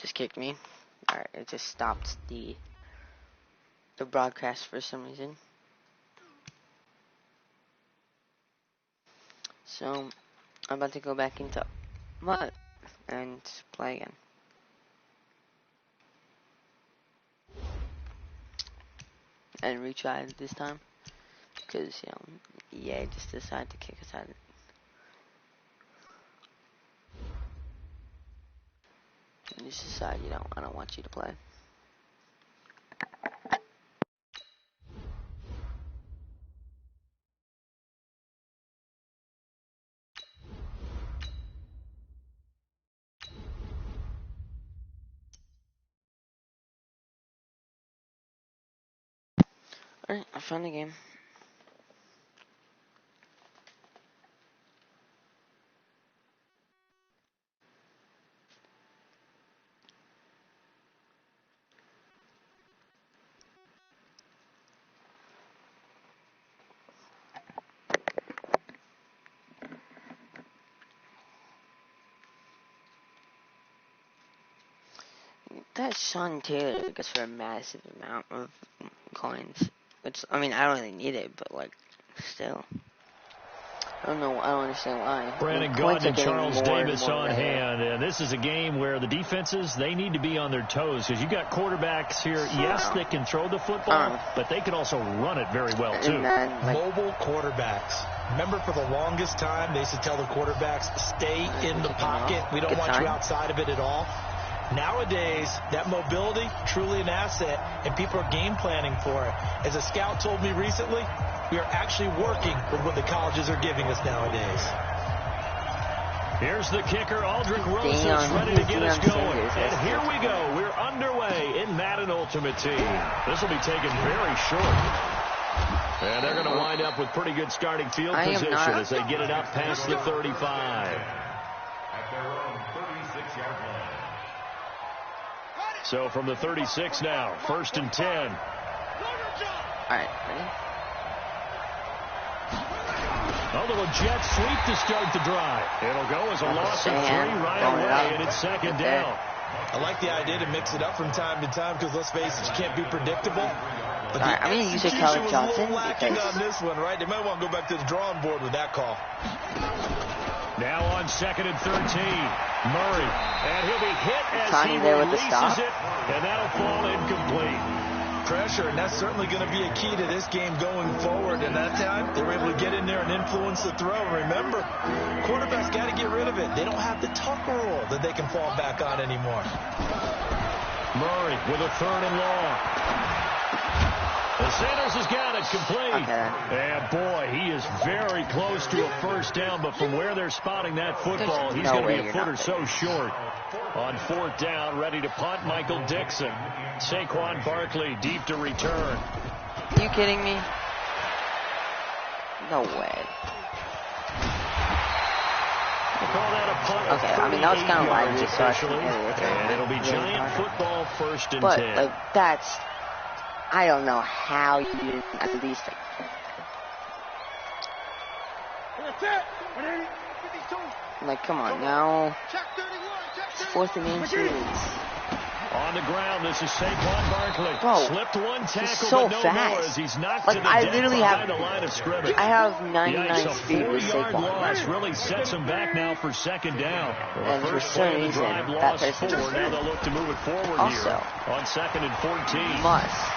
just kicked me. Alright, it just stopped the broadcast for some reason. So, I'm about to go back into mud and play again. And retry it this time. Because, you know, EA just decided to kick us out. And just decide, you know, I don't want you to play. Alright, I found the game. That Sean Taylor gets for a massive amount of coins. Which, I mean, I don't really need it, but, like, still. I don't know, I don't understand why. Brandon Gaudin and Charles Davis on hand. And this is a game where the defenses, they need to be on their toes. Because you got quarterbacks here, yes, they can throw the football, but they can also run it very well, too. Then, like, mobile quarterbacks. Remember, for the longest time, they used to tell the quarterbacks, stay in the pocket. We don't want you outside of it at all. Nowadays, that mobility, truly an asset, and people are game planning for it. As a scout told me recently, we are actually working with what the colleges are giving us nowadays. Here's the kicker, Aldrich Rosas, ready to get us going. And here we go. We're underway in Madden Ultimate Team. This will be taken very short. And they're going to wind up with pretty good starting field position as they get it up past the 35. At their own 36-yard line. So from the 36 now, 1st and 10. alright, ready? A little jet sweep to start the drive. It'll go as a loss of 3 right away, and it's 2nd down. I like the idea to mix it up from time to time because, let's face it, you can't be predictable. But Alright, I'm going to use a Calvin Johnson lacking on this one, right? They might want to go back to the drawing board with that call. Now on 2nd and 13, Murray, and he'll be hit as he releases it, and that'll fall incomplete. Pressure, and that's certainly going to be a key to this game going forward. And that time, they were able to get in there and influence the throw. Remember, quarterbacks got to get rid of it. They don't have the Tucker rule that they can fall back on anymore. Murray with a 3rd and long. And Sanders has got it complete. And boy, he is very close to a 1st down, but from where they're spotting that football, he's going to be a foot or so short. On 4th down, ready to punt, Michael Dixon. Saquon Barkley deep to return. Are you kidding me? No way. We'll call that a punt. Okay, I mean, that was kind of lively, so and it'll be Giant football 1st and 10. But, like, that's... I don't know how you didn't at least... Like, come on, now... It's 4th and inches. On the ground, this is Saquon Barkley. Bro, slipped one tackle, so but no fast. more as he's knocked like, to the I deck literally behind the line of scrimmage. I have 99 so speed with 4-yard Saquon. loss really sets him back now for 2nd down. And for some reason, that person now they'll look to move it forward also, here on 2nd and 14. Must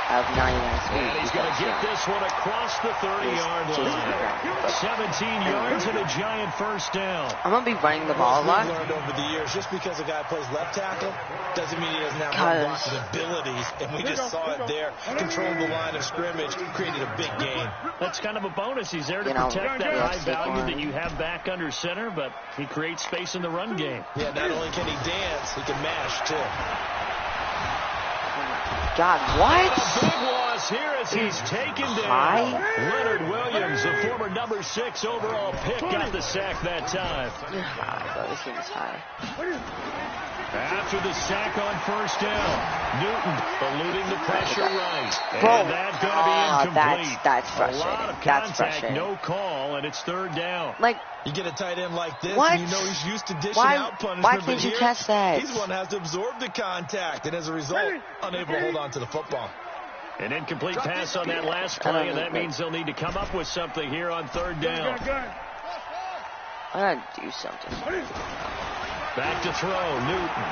have 99 speed. And he's going to get this one across the 30-yard line. 17 yards and a Giant 1st down. I'm going to be running the ball a lot. We've learned over the years, just because a guy plays left tackle doesn't mean he doesn't have blocking abilities. And we just saw it there. Controlled the line of scrimmage, created a big gain. That's kind of a bonus. He's there to protect that high value that you have back under center, but he creates space in the run game. Yeah, not only can he dance, he can mash, too. God, what? A big loss here as he's taken down. Leonard Williams, the former number 6 overall pick, got the sack that time. Bro, this game is high. After the sack on first down, Newton eluding the pressure right. Bro, and that's going to be incomplete. That's frustrating. A lot of That's contact, frustrating. no call, and it's third down. Like, you get a tight end like this, what? and you know he's used to dishing out punishment. Why can't you catch that? He's the one who has to absorb the contact, and as a result, unable to hold on to the football. An incomplete pass on that last play, and that means they'll need to come up with something here on third down. I gotta do something. Back to throw, Newton.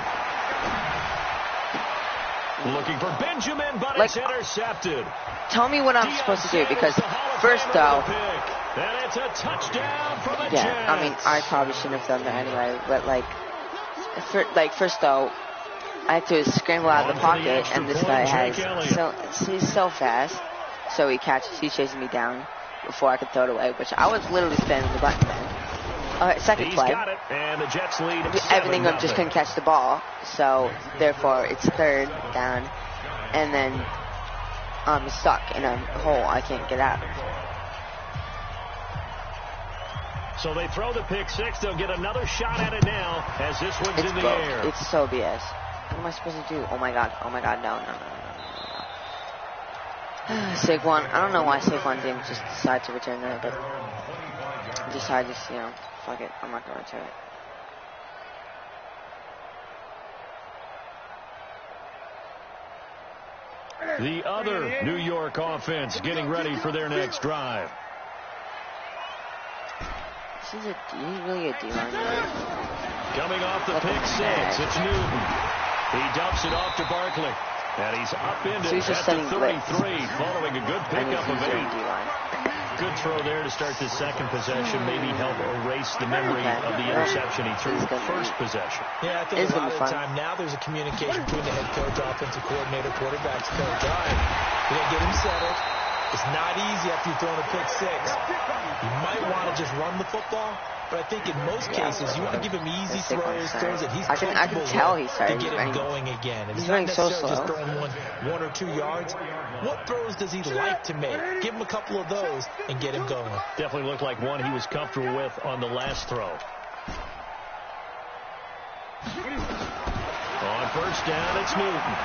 Looking for Benjamin, but it's intercepted. Tell me what I'm supposed to do, because first though, and it's a touchdown for the yeah, Jets. I mean, I probably shouldn't have done that anyway, but first though, I had to scramble out of the pocket, and this guy he's so fast, so he chases me down before I could throw it away, which I was literally spamming the button then. Second play. Got it, and the Jets lead everything up, just couldn't catch the ball, so therefore it's third down, and then I'm stuck in a hole I can't get out of. So they throw the pick six. They'll get another shot at it now as this one's in the air. It's so BS. What am I supposed to do? Oh my god, no. Saquon, I don't know why Saquon didn't just decide to return that, but decided just, fuck it, I'm not going to return it. The other New York offense getting ready for their next drive. This is really a D-line. Coming off the pick six, it's Newton. He dumps it off to Barkley. And he's up into at the 33, following a good pickup of 8. Good throw there to start the second possession. Maybe help erase the memory of the interception he threw first possession. Yeah, I think a lot of the time now there's a communication between the head coach, offensive coordinator, quarterback's coach. All right, we're going to get him settled. It's not easy after you've thrown a pick six. You might want to just run the football, but I think in most cases you want to give him easy throws that he's comfortable I can tell he's to get him going again. And he's it's not necessarily so slow. just throwing one or 2 yards. What throws does he like to make? Give him a couple of those and get him going. Definitely looked like one he was comfortable with on the last throw. On first down, it's Newton.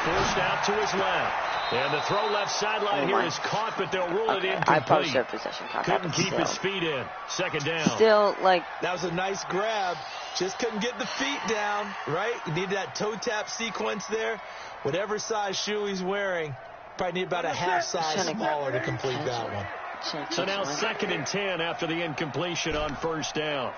Forced out to his left. And the throw left sideline here is caught, but they'll rule it incomplete. I probably should have possession. Couldn't keep his feet in. Second down. Still, that was a nice grab. Just couldn't get the feet down, right? You need that toe tap sequence there. Whatever size shoe he's wearing, probably need about a half size smaller to complete that one. So now 2nd and 10 after the incompletion on first down.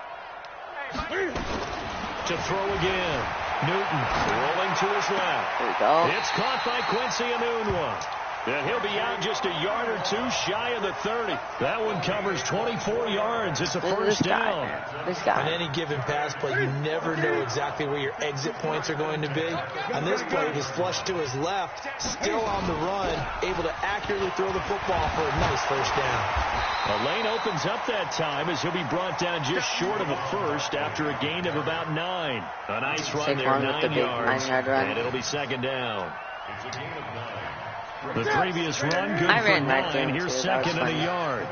To throw again. Newton rolling to his left. There we go. It's caught by Quincy Enunwa. And he'll be out just a yard or two shy of the 30. That one covers 24 yards. It's a first down. This guy. On any given pass play, you never know exactly where your exit points are going to be. On this play, he was flushed to his left, still on the run, able to accurately throw the football for a nice first down. The lane opens up that time as he'll be brought down just short of the first after a gain of about 9. A nice run there, 9 yards, and it'll be second down. The previous run, good for 9. Here's second and a yard.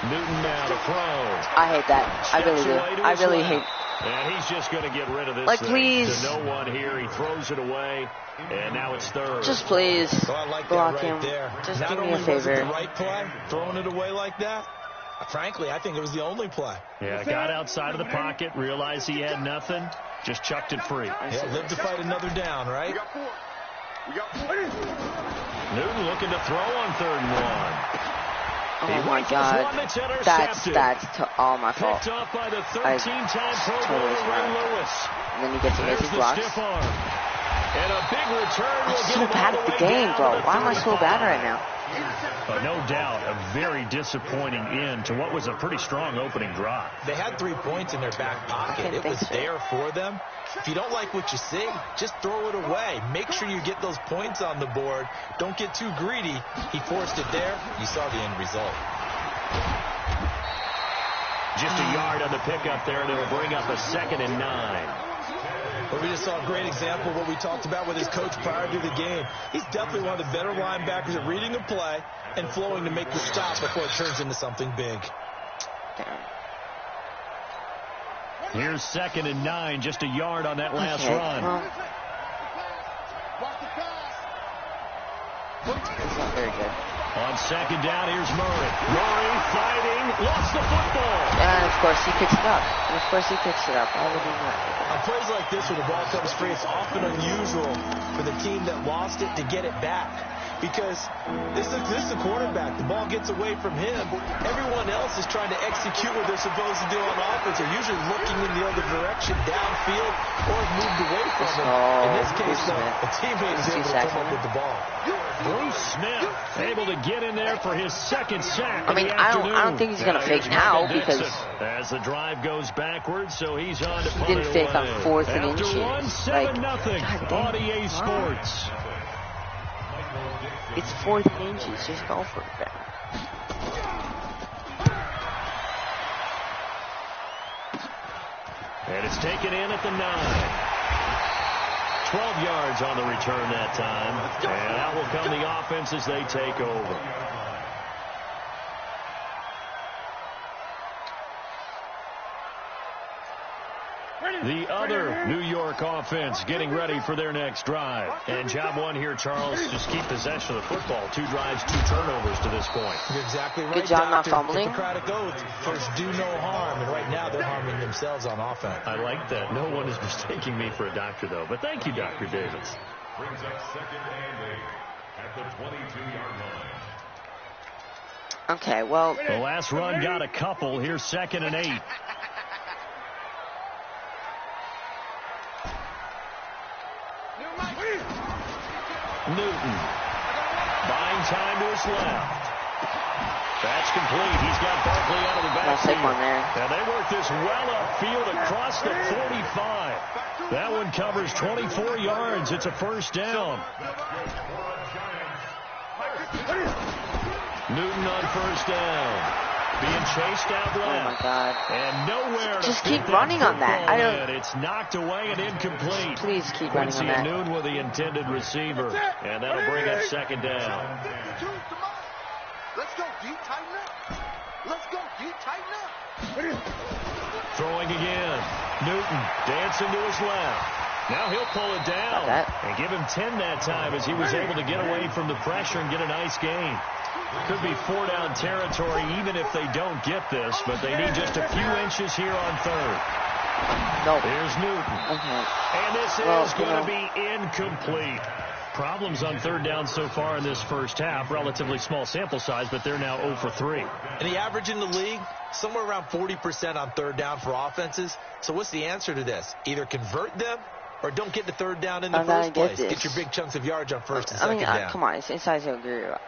Newton now to throw. I hate that. I really do. I really hate. And he's just going to get rid of this thing. Please. To no one here. He throws it away, and now it's third. Just please. So I like block that right him. there. Just Not do me only a favor. was it the right play, throwing it away like that, frankly, I think it was the only play. Yeah, got outside of the pocket, realized he had nothing, just chucked it free. Yeah, live to fight another down, right? Newton looking to throw on 3rd and 1. Oh my God, that's all my fault. Picked off by the 13-time Pro Bowler Ray Lewis. And then he gets amazing blocks. Stiff arm. And a big return. I'm so bad at the game, bro. Why am I so bad right now? No doubt, a very disappointing end to what was a pretty strong opening drive. They had 3 points in their back pocket. It was there for them. If you don't like what you see, just throw it away. Make sure you get those points on the board. Don't get too greedy. He forced it there. You saw the end result. Just a yard on the pickup there, and it'll bring up a 2nd and 9. But we just saw a great example of what we talked about with his coach prior to the game. He's definitely one of the better linebackers at reading a play and flowing to make the stop before it turns into something big. Here's 2nd and 9, just a yard on that last run. Well, it's not very good. On 2nd down, here's Murray. Murray fighting, lost the football. And of course he picks it up. Why would he not? On plays like this, when the ball comes free, it's often unusual for the team that lost it to get it back. Because this is the quarterback. The ball gets away from him. Everyone else is trying to execute what they're supposed to do on offense. They're usually looking in the other direction, downfield, or moved away from him. In this case, the teammate is able to come up with the ball. Bruce Smith able to get in there for his 2nd sack. I mean, I don't think he's going to fake now because as the drive goes backwards, so he's on to he didn't fake on 4th and inches. Like, on EA Sports. It's 4th and inches. Just go for it, man. And it's taken in at the 9. 12 yards on the return that time. And out will come the offense as they take over. The other New York offense getting ready for their next drive. And job one here, Charles, just keep possession of the football. 2 drives, 2 turnovers to this point. You're exactly right, Good job not fumbling. Hippocratic oath, first do no harm. And right now they're harming themselves on offense. I like that. No one is mistaking me for a doctor, though. But thank you, Dr. Davis. Brings up 2nd and 8 at the 22-yard line. Okay, well. The last run got a couple. Here's 2nd and 8. Newton buying time to his left. That's complete. He's got Barkley out of the backfield. And they work this well upfield across the 45. That one covers 24 yards. It's a 1st down. Newton on 1st down. Being chased out left. Oh my God. And nowhere just keep running on that. I don't. It's knocked away and incomplete. Please keep running on that. Newton with the intended receiver. And that'll bring up 2nd down. Let's go, D. Tighten up. Let's go, D. Tighten up. Throwing again. Newton dancing to his left. Now he'll pull it down and give him 10 that time as he was able to get away from the pressure and get a nice gain. Could be 4-down territory even if they don't get this, but they need just a few inches here on 3rd. Nope. Here's Newton. Okay. And this is going to be incomplete. Problems on 3rd down so far in this first half. Relatively small sample size, but they're now 0 for 3. And the average in the league, somewhere around 40% on 3rd down for offenses. So what's the answer to this? Either convert them or don't get the 3rd down in the first place. Get your big chunks of yards on 1st and 2nd down. Come on. It's inside the group.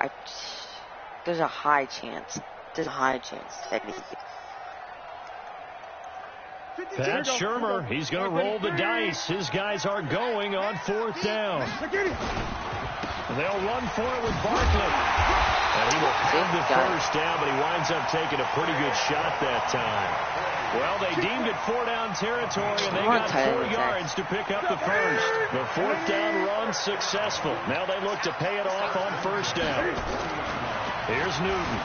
There's a high chance. Technically. Pat Shermer, he's going to roll the dice. His guys are going on 4th down. They'll run for it with Barkley. And he will have the 1st down, but he winds up taking a pretty good shot that time. Well, they deemed it 4-down territory, and they got 4 yards to pick up the 1st. The 4th down run successful. Now they look to pay it off on 1st down. Here's Newton.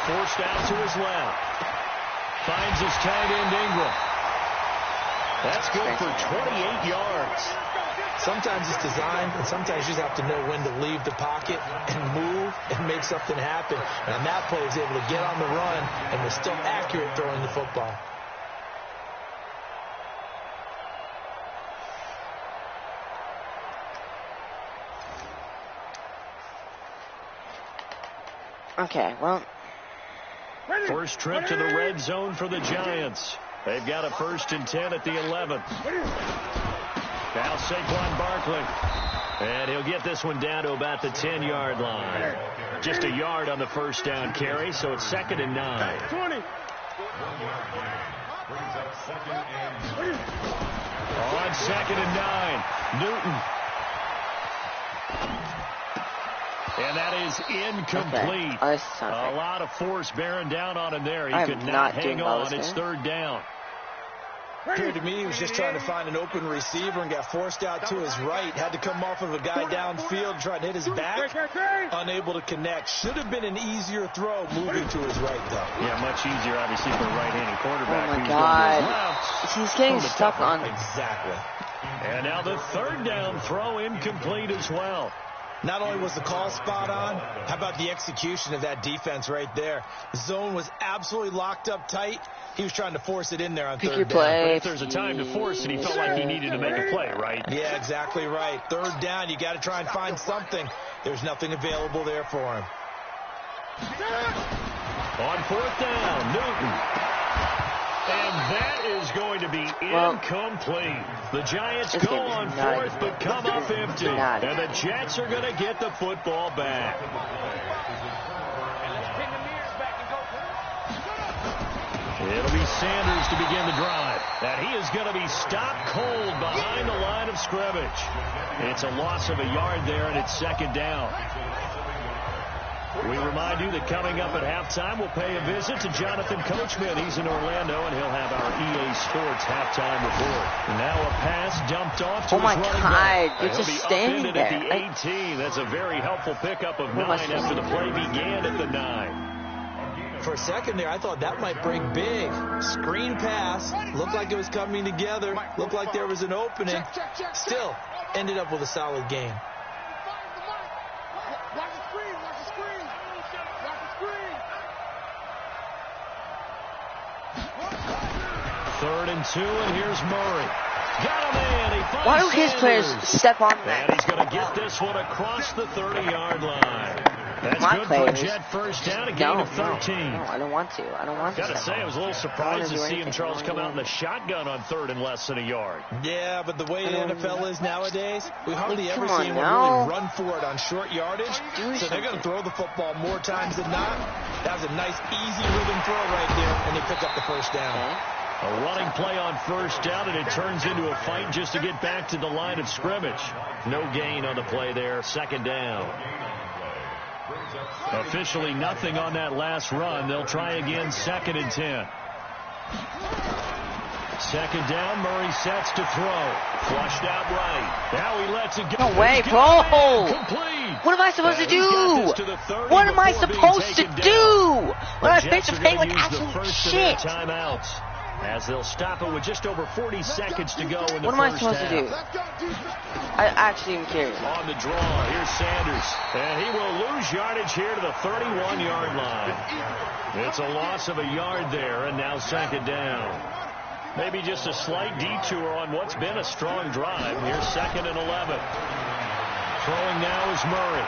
Forced out to his left. Finds his tight end Ingram. That's good for 28 yards. Sometimes it's designed, and sometimes you just have to know when to leave the pocket and move and make something happen. And on that play, he was able to get on the run and was still accurate throwing the football. Okay, well. First trip to the red zone for the Giants. They've got a 1st and 10 at the 11th. Now Saquon Barkley. And he'll get this one down to about the 10-yard line. Just a yard on the 1st down carry, so it's 2nd and 9. 20. On 2nd and 9, Newton. And that is incomplete. Okay. A lot of force bearing down on him there. He could not hang on. It's 3rd down. Appeared to me he was just trying to find an open receiver and got forced out to his right. Had to come off of a guy downfield, trying to hit his back. Unable to connect. Should have been an easier throw moving to his right, though. Yeah, much easier, obviously, for a right-handed quarterback. Oh, my God. He's getting stuck on. Exactly. And now the third down throw incomplete as well. Not only was the call spot on, how about the execution of that defense right there? The zone was absolutely locked up tight. He was trying to force it in there on third down. But if there's a time to force it, he felt like he needed to make a play, right? Yeah, exactly right. Third down, you got to try and find something. There's nothing available there for him. On fourth down, Newton. And that is going to be incomplete. The Giants go on fourth, but come up empty. And the Jets are going to get the football back. It'll be Sanders to begin the drive. And he is going to be stopped cold behind the line of scrimmage. It's a loss of a yard there, and it's second down. We remind you that coming up at halftime, we'll pay a visit to Jonathan Coachman. He's in Orlando, and he'll have our EA Sports halftime report. Now a pass dumped off to his running back. You're just standing there. At the 18. That's a very helpful pickup of 9 after the play began at the 9. For a second there, I thought that might break big. Screen pass. Looked like it was coming together. Looked like there was an opening. Still, ended up with a solid game. Third and 2, and here's Murray. Got him in. Why don't his players step on that? And he's going to get this one across the 30-yard line. That's My good players. for a Jet first down, a gain of 13. No, I don't want to. I don't want to. Got to say, I was a little surprised to see him, Charles, come out in the shotgun on third and less than a yard. Yeah, but the way the NFL is nowadays, we hardly ever see anyone really run for it on short yardage. So they're going to throw the football more times than not. That was a nice, easy rhythm throw right there, and they pick up the first down. Okay. A running play on first down, and it turns into a fight just to get back to the line of scrimmage. No gain on the play there. Second down. Officially nothing on that last run. They'll try again, second and 10. Second down, Murray sets to throw. Flushed out right. Now he lets it go. No way, bro. Complete. What am I supposed to do? What am I supposed to do? When I think of playing like absolute shit. Timeouts. As they'll stop it with just over 40 seconds to go in the first half. What am I supposed to do? I actually am curious. On the draw, here's Sanders. And he will lose yardage here to the 31-yard line. It's a loss of a yard there, and now second down. Maybe just a slight detour on what's been a strong drive. Here's second and 11. Throwing now is Murray.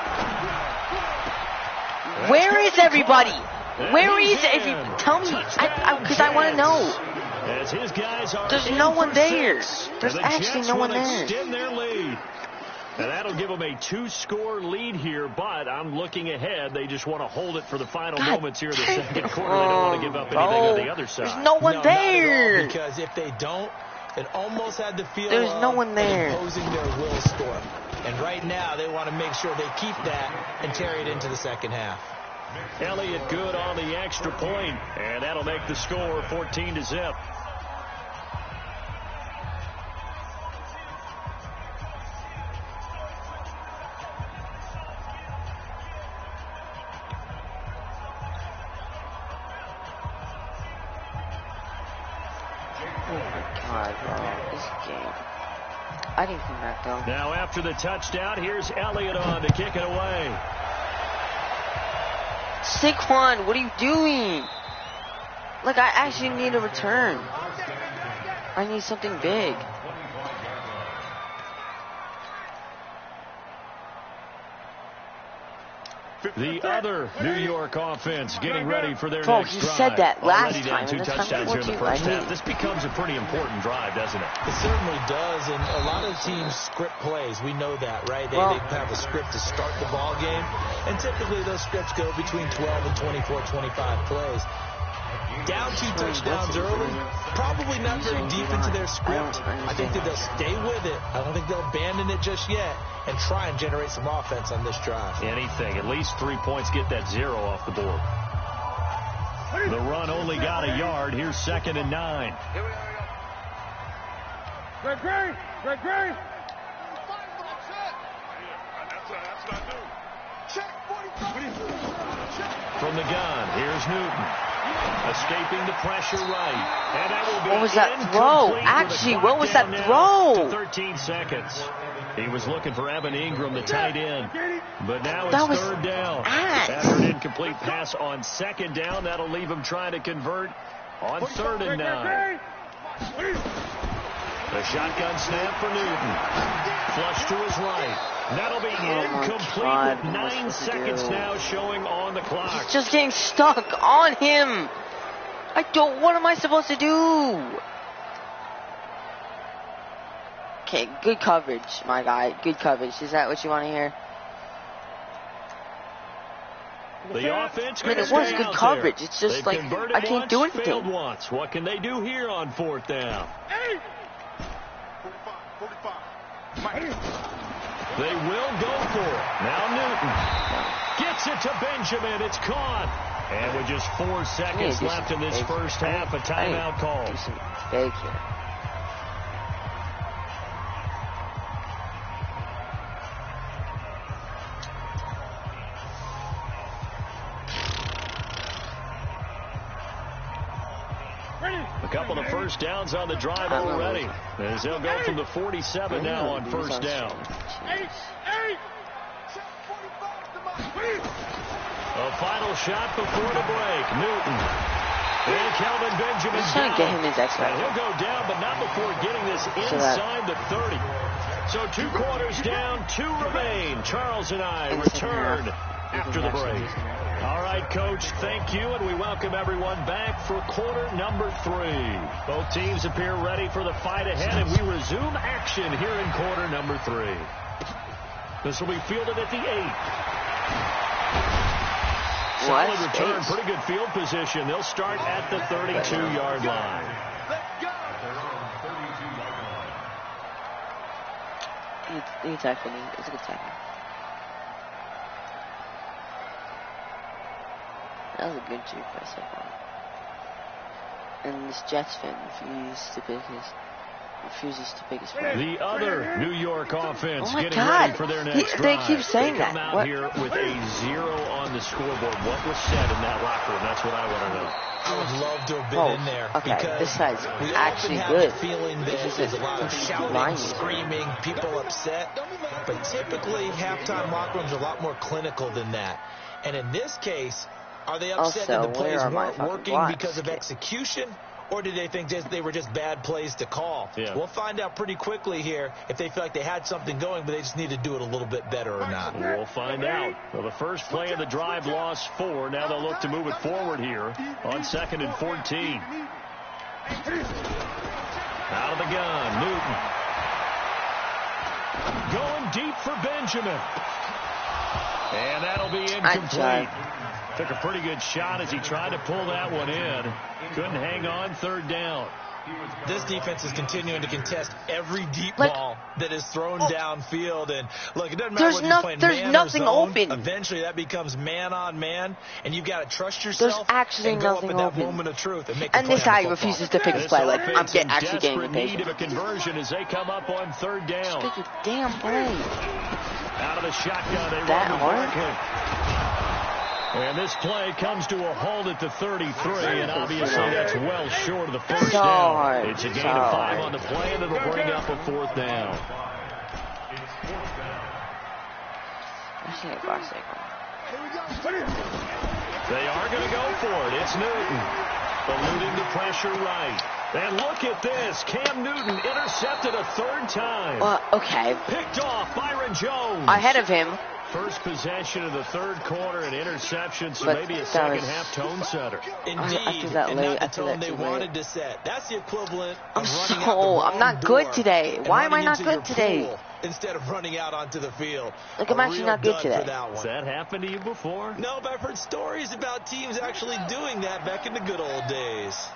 Where is everybody? Where is everybody? Tell me, because I want to know. As his guys are There's no one there. There's actually no one there. Extend their lead. And that'll give them a 2-score lead here, but I'm looking ahead. They just want to hold it for the final moments here of the second quarter. They don't want to give up anything on the other side. There's no one there. Because if they don't, it almost had the feel there's no one there. Imposing their will score. And right now, they want to make sure they keep that and carry it into the second half. Elliott good on the extra point, and that'll make the score 14-0. I didn't come back, though. Now after the touchdown, here's Elliott on to kick it away. Saquon, what are you doing? Like, I actually need a return. I need something big. The other New York offense getting ready for their next you drive. said that last Already time. down 2 touchdowns here in the first half. This becomes a pretty important drive, doesn't it? It certainly does, and a lot of teams script plays. We know that, right? They have a script to start the ball game, and typically those scripts go between 12 and 24, 25 plays. Down 2 touchdowns early, probably not very deep into their script. I think that they'll stay with it. I don't think they'll abandon it just yet and try and generate some offense on this drive. Anything. At least 3 points, get that 0 off the board. The run only got a yard. Here's second and 9. From the gun, here's Newton. Escaping the pressure right. And that will be what was that throw? Actually, what was that throw? 13 seconds. He was looking for Evan Ingram, the tight end. But now it's third down. After an incomplete pass on second down, that'll leave him trying to convert on 3rd and 9. The shotgun snap for Newton. Flush to his right. That'll be incomplete with 9 seconds now showing on the clock. He's just getting stuck on him. What am I supposed to do? Okay, good coverage, my guy. Good coverage. Is that what you want to hear? The offense I mean, it was good coverage. It's just like, I can't do anything. Once. What can they do here on 4th down? 45. They will go for it. Now Newton gets it to Benjamin. It's caught. And with just 4 seconds left in this first half, a timeout call. Thank you. A couple of first downs on the drive already. As they'll go from the 47 now on 1st down. A final shot before the break. Newton. And Kelvin Benjamin's trying to get him his X-ray. He'll go down, but not before getting this inside the 30. So 2 quarters down, 2 remain. Charles and I return after the break. All right, Coach, thank you, and we welcome everyone back for quarter number 3. Both teams appear ready for the fight ahead, and we resume action here in quarter number 3. This will be fielded at the 8. Solid return, pretty good field position. They'll start at the 32-yard line. He tackled me. It's a good tackle. That was a good juke by so far. And this Jets fan refuses to pick his friend. The other New York offense getting God. ready for their next drive. They keep saying they come out here with a 0 on the scoreboard. What was said in that locker room? That's what I want to know. I would love to have been in there. Okay, this guy's actually good. Feeling there's a lot of shouting, screaming, people upset. But typically, halftime locker rooms are a lot more clinical than that. And in this case, are they upset that the plays weren't working because of execution? Or did they think they were just bad plays to call? Yeah. We'll find out pretty quickly here if they feel like they had something going, but they just need to do it a little bit better or not. We'll find out. Well, the first play of the drive lost 4. Now they'll look to move it forward here on 2nd and 14. Out of the gun, Newton. Going deep for Benjamin. And that'll be incomplete. Took a pretty good shot as he tried to pull that one in. Couldn't hang on 3rd down. This defense is continuing to contest every deep ball that is thrown downfield. And look, it doesn't matter whether you're playing man or zone. Open. Eventually that becomes man on man, and you've got to trust yourself. There's actually and go nothing up in that open. Moment of truth and make the and play this guy on the refuses to pick his play. Like, I'm actually getting impatient. Need of a conversion as they come up on 3rd down. Just pick your damn play. Out of the shotgun, they that run hard? Barkley. And this play comes to a halt at the 33, and obviously that's well short of the first down. It's a gain of 5 on the play, and it'll bring up a 4th down. They are going to go for it. It's Newton. Eluding the pressure right. And look at this. Cam Newton intercepted a 3rd time. Okay. Picked off Byron Jones. Ahead of him. First possession of the 3rd quarter, an interception, so maybe a second-half tone setter. Indeed, and not the tone they wanted to set. That's the equivalent of running out the I'm not good today. Why am I not good today? Instead of running out onto the field. Like, I'm actually not good today. Has that happened to you before? No, but I've heard stories about teams actually doing that back in the good old days.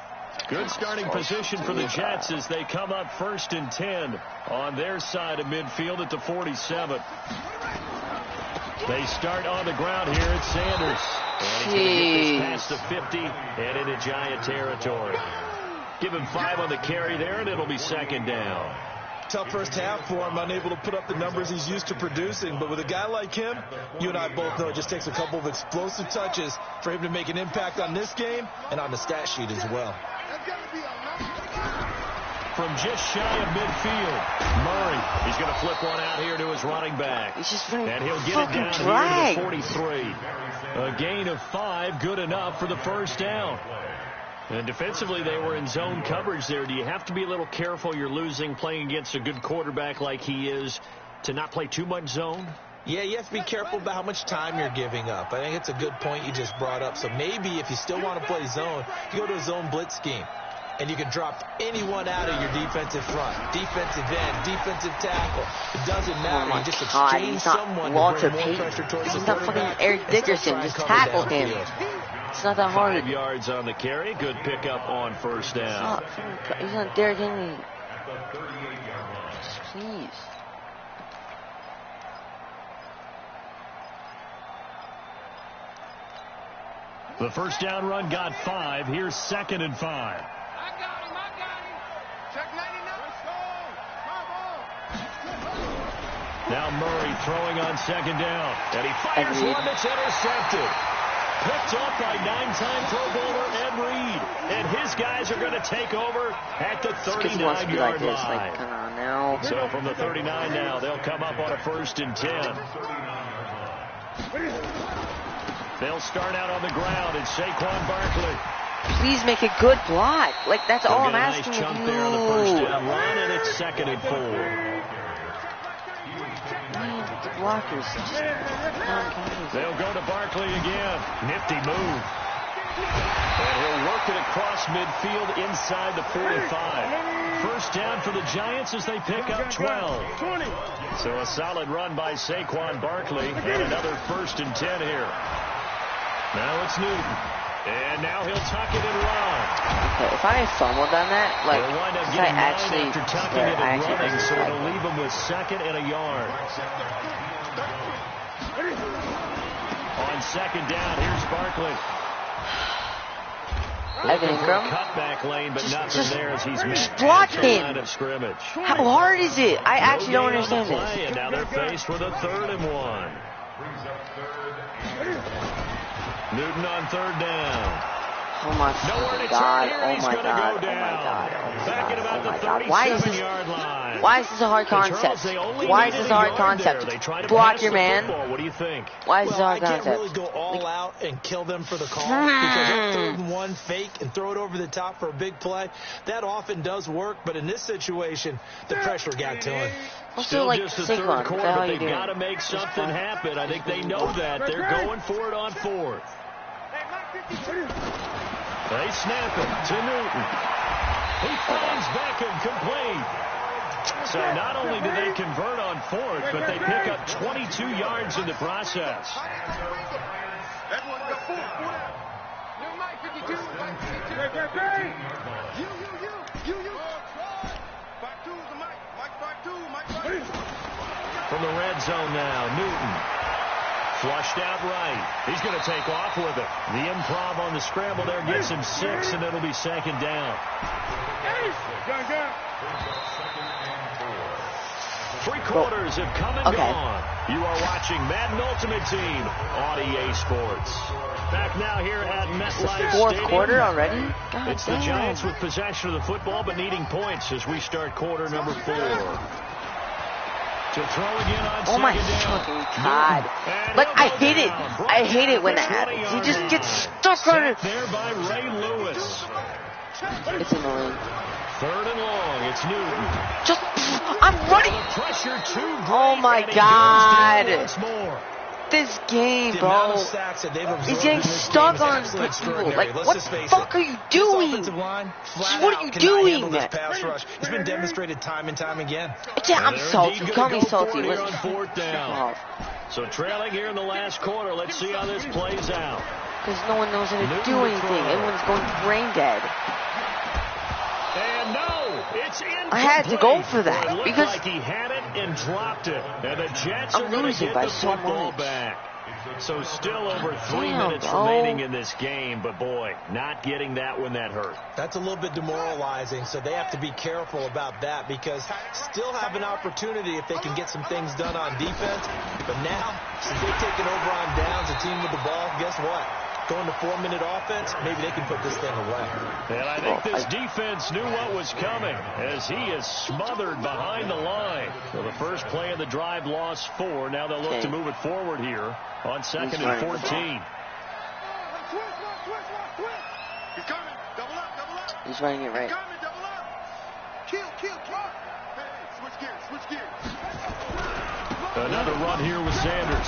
Good starting position for the Jets as they come up 1st and 10 on their side of midfield at the 47. They start on the ground here at Sanders. And he's going to get this past the 50 and into Giant territory. Give him 5 on the carry there, and it'll be 2nd down. tough first half for him, unable to put up the numbers he's used to producing. But with a guy like him, you and I both know it just takes a couple of explosive touches for him to make an impact on this game and on the stat sheet as well. From just shy of midfield, Murray, he's going to flip one out here to his running back. He's just and he'll get it down here to the 43. A gain of 5, good enough for the first down. And defensively, they were in zone coverage there. Do you have to be a little careful? You're losing, playing against a good quarterback like he is, to not play too much zone? Yeah, you have to be careful about how much time you're giving up. I think it's a good point you just brought up. So maybe if you still want to play zone, you go to a zone blitz scheme. And you can drop anyone out of your defensive front, defensive end, defensive tackle. It doesn't matter. You just exchange someone to bring more pressure towards the quarterback. He's not fucking Eric Dickerson. Just tackle him. It's not that hard. 5 yards on the carry. Good pickup on first down. He's not Derrick Henry. Just please. The first down run got 5. Here's 2nd and 5. Now Murray throwing on 2nd down. And he fires one that's intercepted. Picked up by 9-time Pro Bowler Ed Reed. And his guys are going to take over at the 39-yard line. Come on now. So from the 39 now, they'll come up on a 1st and 10. They'll start out on the ground, and Saquon Barkley. Please make a good block. Like, that's all I'm asking of you. Nice there on the first down run, and it's 2nd and 4. The blockers. They'll go to Barkley again. Nifty move. And he'll work it across midfield inside the 45. First down for the Giants as they pick up 12. So a solid run by Saquon Barkley, and another 1st and 10 here. Now it's Newton. And now he'll tuck it and run. Okay, if I fumbled on that, like, he'll wind up if I getting actually after tucking it and running, so it'll leave him with 2nd and a yard. On 2nd down, here's Barkley. Evan Ingram. Cutback lane, but nothing there as he's missed. Block him. Line of scrimmage. How hard is it? I actually don't understand this. And now they're faced with a 3rd and 1. Newton on 3rd down. Oh my God. Oh my God. Back at about the 37-yard line. Why is this a hard concept? Why is this a hard concept? Block your man. What do you think? Why is this a hard concept? I can't concept? really go all out and kill them for the call because that 3rd and 1 fake and throw it over the top for a big play, that often does work. But in this situation, the pressure got to him. Still like just the 3rd quarter, but they've got to make something happen. I think they know that. They're going for it on 4th. They snap it to Newton. He finds Beckham complete. So not only do they convert on 4th, but they pick up 22 yards in the process. From the red zone now, Newton. Flushed out right. He's going to take off with it. The improv on the scramble there gets him 6, and it'll be 2nd down. 3 quarters have come and gone. You are watching Madden Ultimate Team on EA Sports. Back now here at MetLife Fourth Stadium. quarter already? God It's damn. the Giants with possession of the football, but needing points as we start quarter number 4. To throw again on Oh my fucking God. Like, I hate it. I hate it when that happens. He just gets stuck on it. There by Ray Lewis. It's annoying. 3rd and long. It's Newton. Just, I'm running. Pressure too great. Oh my and he God. goes down once more. This game, bro. He's getting stuck on people. Like, what the fuck are you doing? What are you doing? It's been demonstrated time and time again. Yeah, I'm salty. Call me salty. Here on 4th down. So trailing here in the last quarter. Let's see how this plays out. Because no one knows how to do anything. Everyone's going brain dead. And no, it's incomplete. I had to go for that it because like he had it and dropped it. And the Jets I'm are going to losing get by the so football much. back. So still over 3 minutes remaining in this game, but boy, not getting that when that hurt. That's a little bit demoralizing, so they have to be careful about that because still have an opportunity if they can get some things done on defense. But now, since they've taken over on downs, a team with the ball, guess what? Going to 4-minute offense, maybe they can put this thing away. And I think this defense knew what was coming as he is smothered behind the line. So the first play of the drive lost 4. Now they'll look to move it forward here on 2nd and 14. He's coming. Double up. He's running it right. He's coming. Double up. Kill. Hey, switch gears. Another run here with Sanders.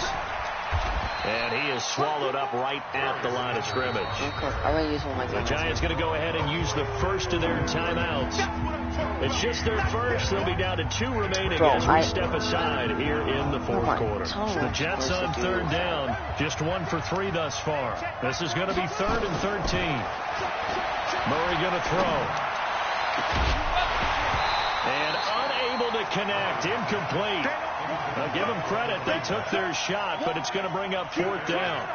And he is swallowed up right at the line of scrimmage. I'm going to use one of my The Giants going to go ahead and use the first of their timeouts. It's just their first. They'll be down to 2 remaining as we step aside here in the 4th quarter. The Jets on 3rd down. Just 1 for 3 thus far. This is going to be 3rd and 13. Murray going to throw. And unable to connect. Incomplete. Now give them credit. They took their shot, but it's going to bring up 4th down.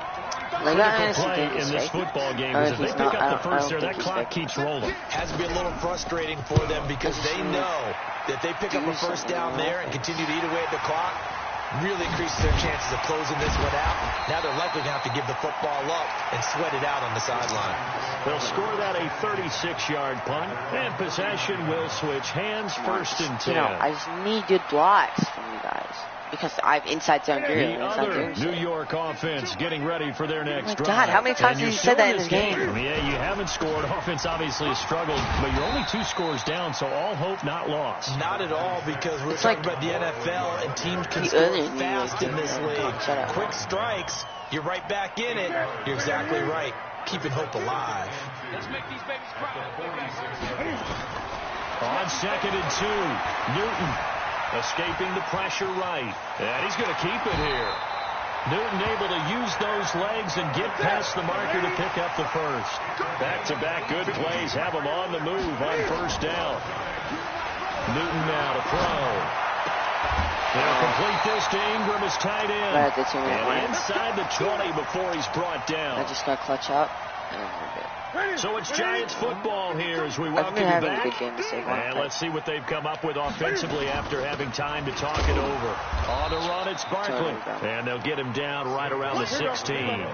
Critical play in this football game is if they pick up the first there, that clock keeps rolling. Has to be a little frustrating for them because they know that they pick up a first down there and continue to eat away at the clock, really increases their chances of closing this one out. Now they're likely going to have to give the football up and sweat it out on the sideline. They'll score that a 36-yard punt, and possession will switch hands. 1st and 10. I just need good blocks from you guys because I've inside zone the other New York offense getting ready for their next drive. God, how many times have you said that in this game? Yeah, you haven't scored. Offense obviously has struggled, but you're only 2 scores down, so all hope not lost. Not at all, because we're talking about the NFL, and teams can score fast in this league. Quick strikes, you're right back in it. You're exactly right. Keeping hope alive. Let's make these babies cry. On 2nd and 2, Newton escaping the pressure right. And he's going to keep it here. Newton able to use those legs and get past the marker to pick up the first. Back-to-back good plays have him on the move on 1st down. Newton now to throw. They'll complete this to Ingram as tight end. And inside the 20 before he's brought down. I just got to clutch up. So it's Giants football here as we welcome you back. And let's see what they've come up with offensively after having time to talk it over. On the run, it's Barkley. And they'll get him down right around the 16.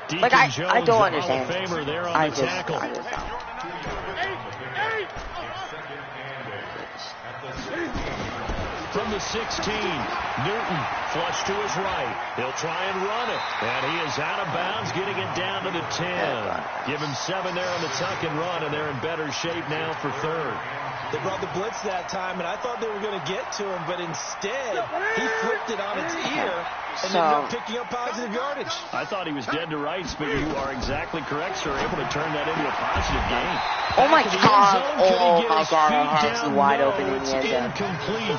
Deacon Jones, I don't understand. Hall of Famer there on the tackle. From the 16, Newton flush to his right. He'll try and run it. And he is out of bounds, getting it down to the 10. Give him 7 there on the tuck and run, and they're in better shape now for 3rd. They brought the blitz that time, and I thought they were going to get to him, but instead, he flipped it on its ear and ended up picking up positive yardage. I thought he was dead to rights, but you are exactly correct, sir. Able to turn that into a positive gain. Oh, my God. Oh, my God. I had you wide open in the end zone. Incomplete.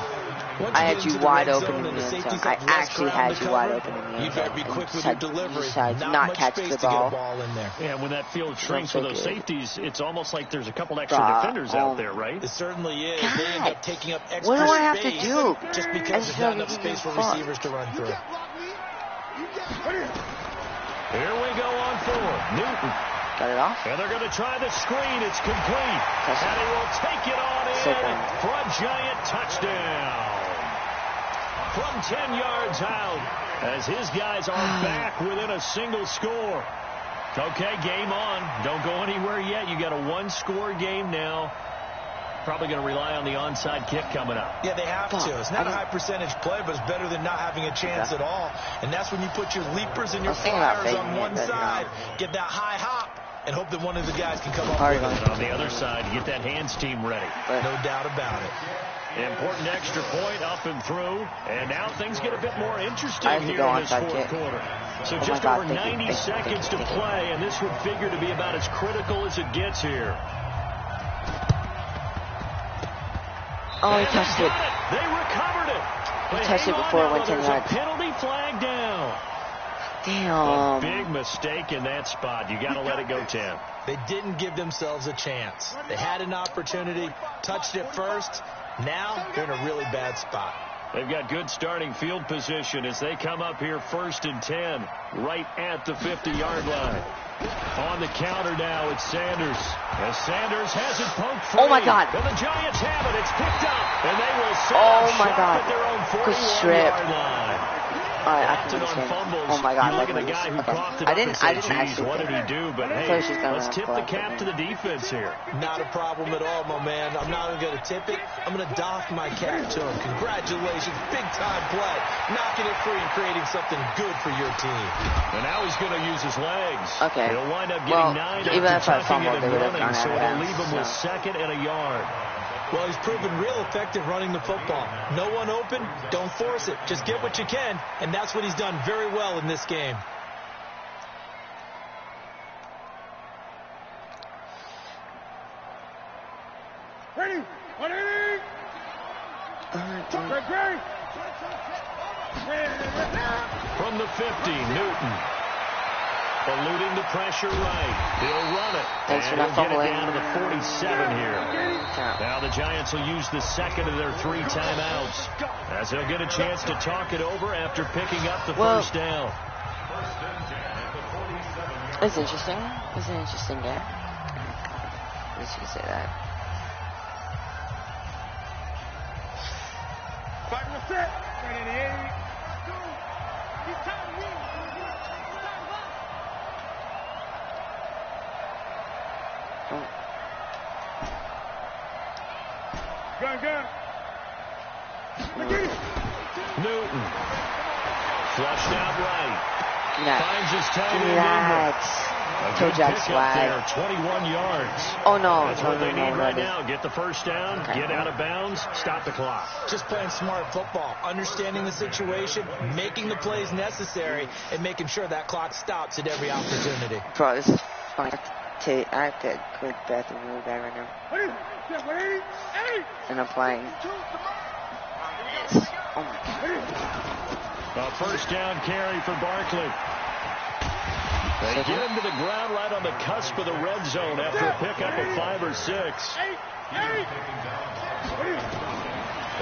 I had you wide open in the end zone. I actually had you wide open in the end zone. You better be quick with your delivery. Not catch the ball. In there. Yeah, when that field shrinks with those safeties, it's almost like there's a couple extra defenders out there, right? It certainly is. God. They end up taking up extra what do I have space to do? Just because there's not enough space for receivers to run through. Here we go on 4. Newton. Got it off. And they're going to try the screen. It's complete. And he will take it on in for a Giant touchdown. From 10 yards out as his guys are back within a single score. Okay, game on. Don't go anywhere yet. You got a 1-score game now. Probably going to rely on the onside kick coming up. Yeah, they have to. It's not a high percentage play, but it's better than not having a chance at all. And that's when you put your leapers and your flyers on one side, get that high hop, and hope that one of the guys can come up with it. And on the other side, get that hands team ready. No doubt about it. Important extra point up and through. And now things get a bit more interesting here in this 4th quarter. So just over 90 seconds to play, and this would figure to be about as critical as it gets here. Oh, he touched it. They recovered it. He touched it before it went 10 yards. Penalty flag down. Damn. A big mistake in that spot. You got to let it go 10. They didn't give themselves a chance. They had an opportunity, touched it first. Now they're in a really bad spot. They've got good starting field position as they come up here 1st and 10, right at the 50-yard line. On the counter now, it's Sanders. As Sanders has it poked free. Oh, my God. And the Giants have it. It's picked up. And they will set Oh, up my shop God. at their own Good strip. 41-yard line. All right, I Captain can on understand. fumbles. Oh my God! You look Like at the guy who coughed it I up didn't. and said, I didn't "Geez, actually. what did he do?" But hey, let's tip the cap to the defense here. Not a problem at all, my man. I'm not even going to tip it. I'm going to doff my cap to him. Congratulations, big-time play, knocking it free and creating something good for your team. And now he's going to use his legs. Okay. He'll wind up getting 9 even after if I fumbled, tucking it they and would have running, gone so out of it'll bounds, leave him with 2nd and a yard. Well, he's proven real effective running the football. No one open, don't force it. Just get what you can, and that's what he's done very well in this game. Ready? 180. Great. From the 50, Newton. Eluding the pressure right. He'll run it. Thanks for and not he'll get it fumbling. down to the 47 here. Now the Giants will use the 2nd of their 3 timeouts, as they'll get a chance to talk it over after picking up the first down. It's interesting. It's an interesting game. I guess you could say that. Gun. Newton. Flushed out right. Finds his tight end in there. Toe jab swag. 21 yards. Oh no. That's what they need right now. Get the first down, get out of bounds, stop the clock. Just playing smart football, understanding the situation, making the plays necessary, and making sure that clock stops at every opportunity. Bro, this is fun. I have to go to the bathroom really bad right now. And I'm playing. Yes. Oh my God. A first down carry for Barkley. They get him to the ground right on the cusp of the red zone after a pickup of 5 or 6.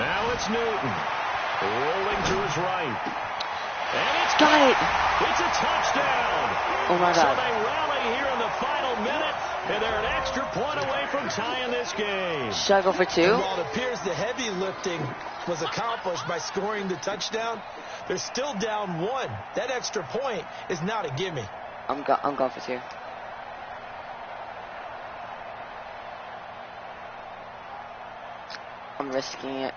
Now it's Newton. Rolling to his right. And it's got it. It's a touchdown. Oh my God. So they rally here in the final minute, and they're an extra point away from tying this game. Should I go for 2? And while it appears the heavy lifting was accomplished by scoring the touchdown, they're still down 1. That extra point is not a gimme. I'm going for 2. I'm risking it.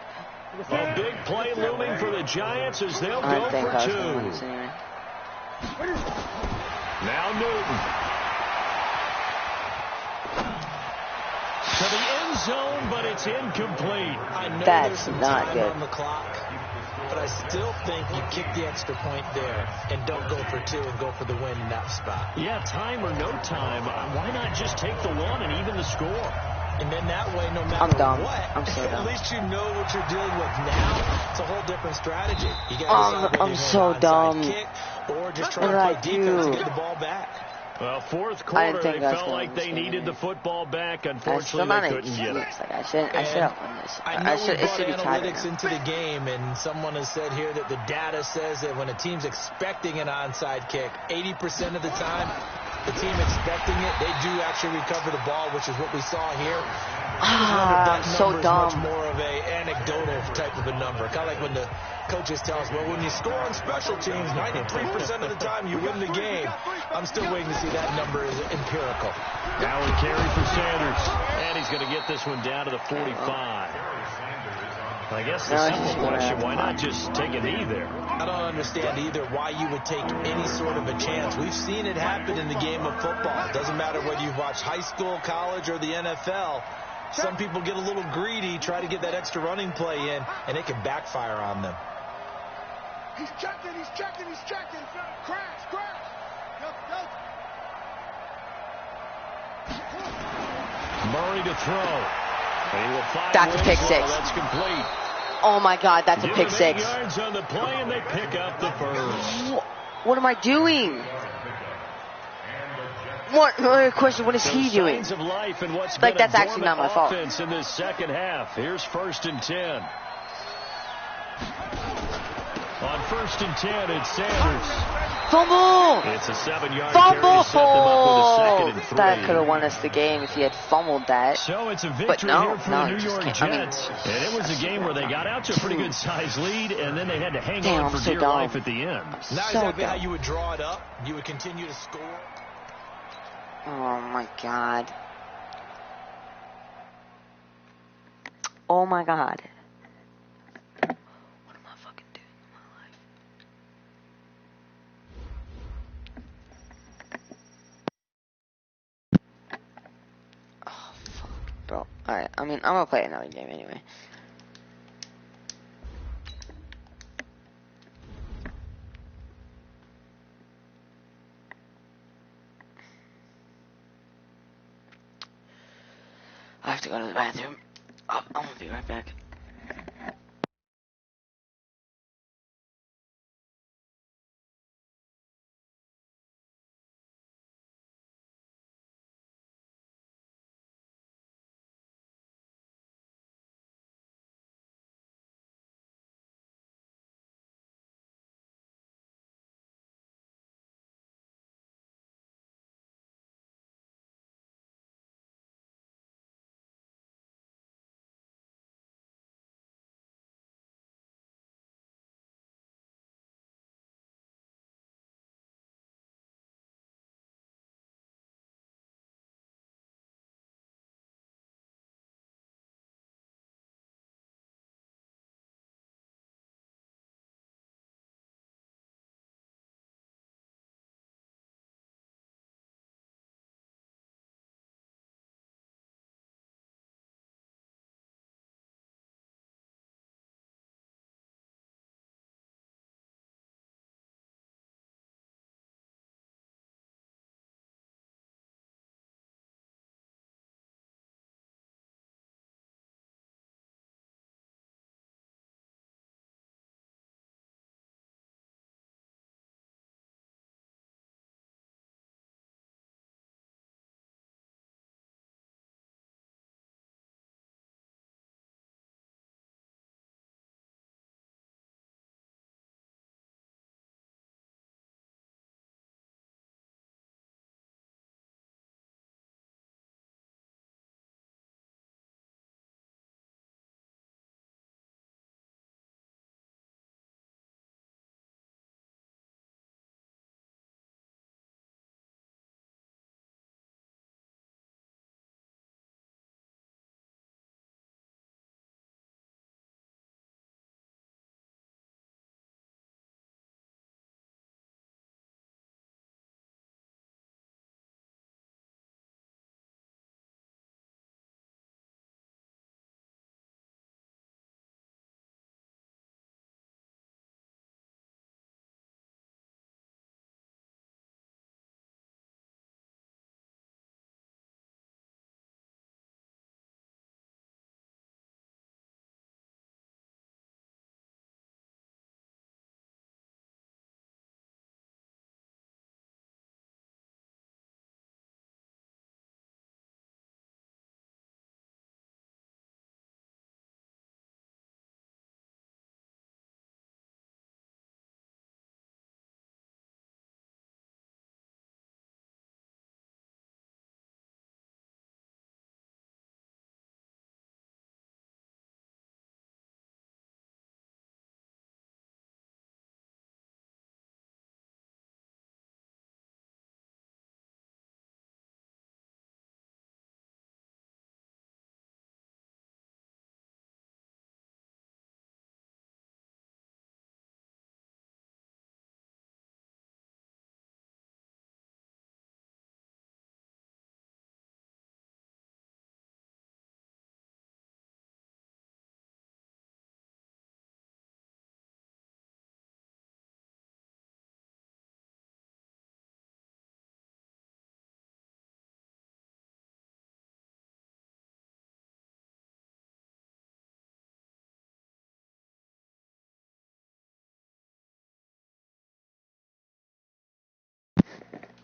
A big play looming for the Giants as they'll go for 2. Anyway. Now Newton. To the end zone, but it's incomplete. I know That's there's some not time good. on the clock, but I still think you kick the extra point there and don't go for 2 and go for the win in that spot. Yeah, time or no time, why not just take the 1 and even the score? And then that way, no matter I'm dumb. what, I'm so dumb. at least you know what you're dealing with now. It's a whole different strategy. You got I'm so dumb. kick or just try What to did play I defense do? and get the ball back. Well, fourth I quarter, didn't they think I was felt gonna like they win this needed game. the football back. That's still Unfortunately, not they an couldn't get it. excuse. Like I should have won this. I know we it brought should be tied analytics now. into the game, and someone has said here that the data says that when a team's expecting an onside kick, 80% of the time, the team expecting it, they do actually recover the ball, which is what we saw here. I'm so dumb. Much more of a anecdotal type of a number. Kind of like when the coaches tell us, well, when you score on special teams, 93% of the time you win the game. I'm still waiting to see that number is empirical. Now a carry for Sanders. And he's going to get this one down to the 45. I guess the simple question, why not just take a knee there? I don't understand either why you would take any sort of a chance. We've seen it happen in the game of football. It doesn't matter whether you've watched high school, college, or the NFL. Some people get a little greedy, try to get that extra running play in, and it can backfire on them. He's checking. Crash. Murray to throw. And he will fire. That's a pick ball. 6. That's complete. Oh my God, that's a pick 6. Yards on the play, and they pick up the first. What am I doing? Question, what is he doing? Signs of life and what's Like, been that's a actually not my dormant fault. offense in this second half. Here's 1st and 10. On 1st and 10, it's Sanders. Fumble! It's a 7-yard Fumble! carry, set them up with a 2nd and 3. That could have won us the game if he had fumbled that. So it's a victory But no, here for the New York just Jets. And it was a game where they got out to a pretty good size lead, and then they had to hang on for dear life at the end. Not exactly how you would draw it up. You would continue to score. Oh my God. Oh my God. What am I fucking doing in my life? Oh fuck, bro. Alright, I mean, I'm gonna play another game anyway. I have to go to the bathroom. Oh, I'm gonna be right back.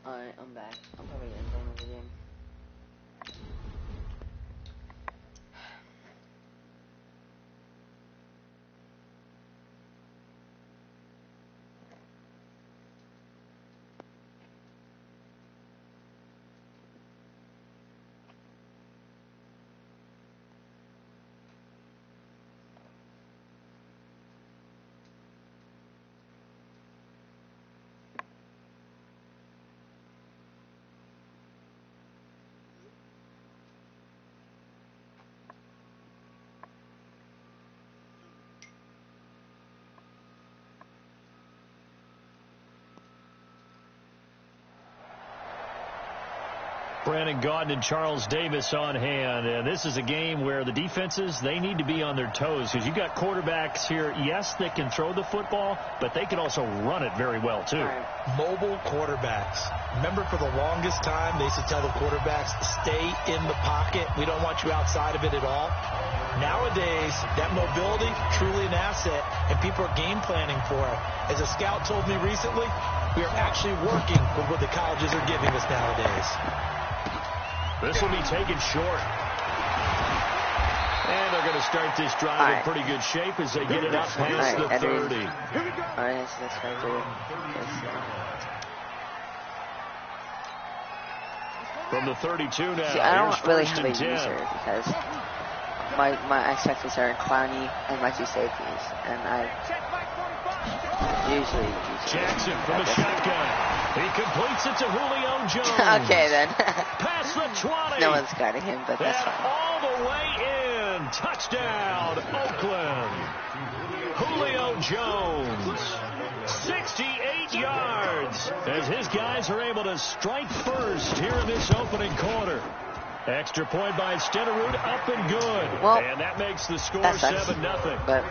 Alright, I'm back. I'm probably gonna play another game. Brandon Gaudin and Charles Davis on hand. And this is a game where the defenses, they need to be on their toes because you've got quarterbacks here, yes, that can throw the football, but they can also run it very well, too. Mobile quarterbacks. Remember, for the longest time, they used to tell the quarterbacks, stay in the pocket. We don't want you outside of it at all. Nowadays, that mobility, truly an asset, and people are game planning for it. As a scout told me recently, we are actually working with what the colleges are giving us nowadays. This will be taken short. And they're going to start this drive in pretty good shape as they get it up past the 30. All right, so that's right there. From the 32 now. See, I don't really have a user because my X factors are Clowney and my two safeties, and I usually Jackson from the shotgun. He completes it to Julio Jones. Okay then. Past the 20. No one's guarding him, but that's fine. All the way in. Touchdown, Oakland. Julio Jones. 68 yards as his guys are able to strike first here in this opening quarter. Extra point by Stenerud, up and good. Well, and that makes the score 7-0. But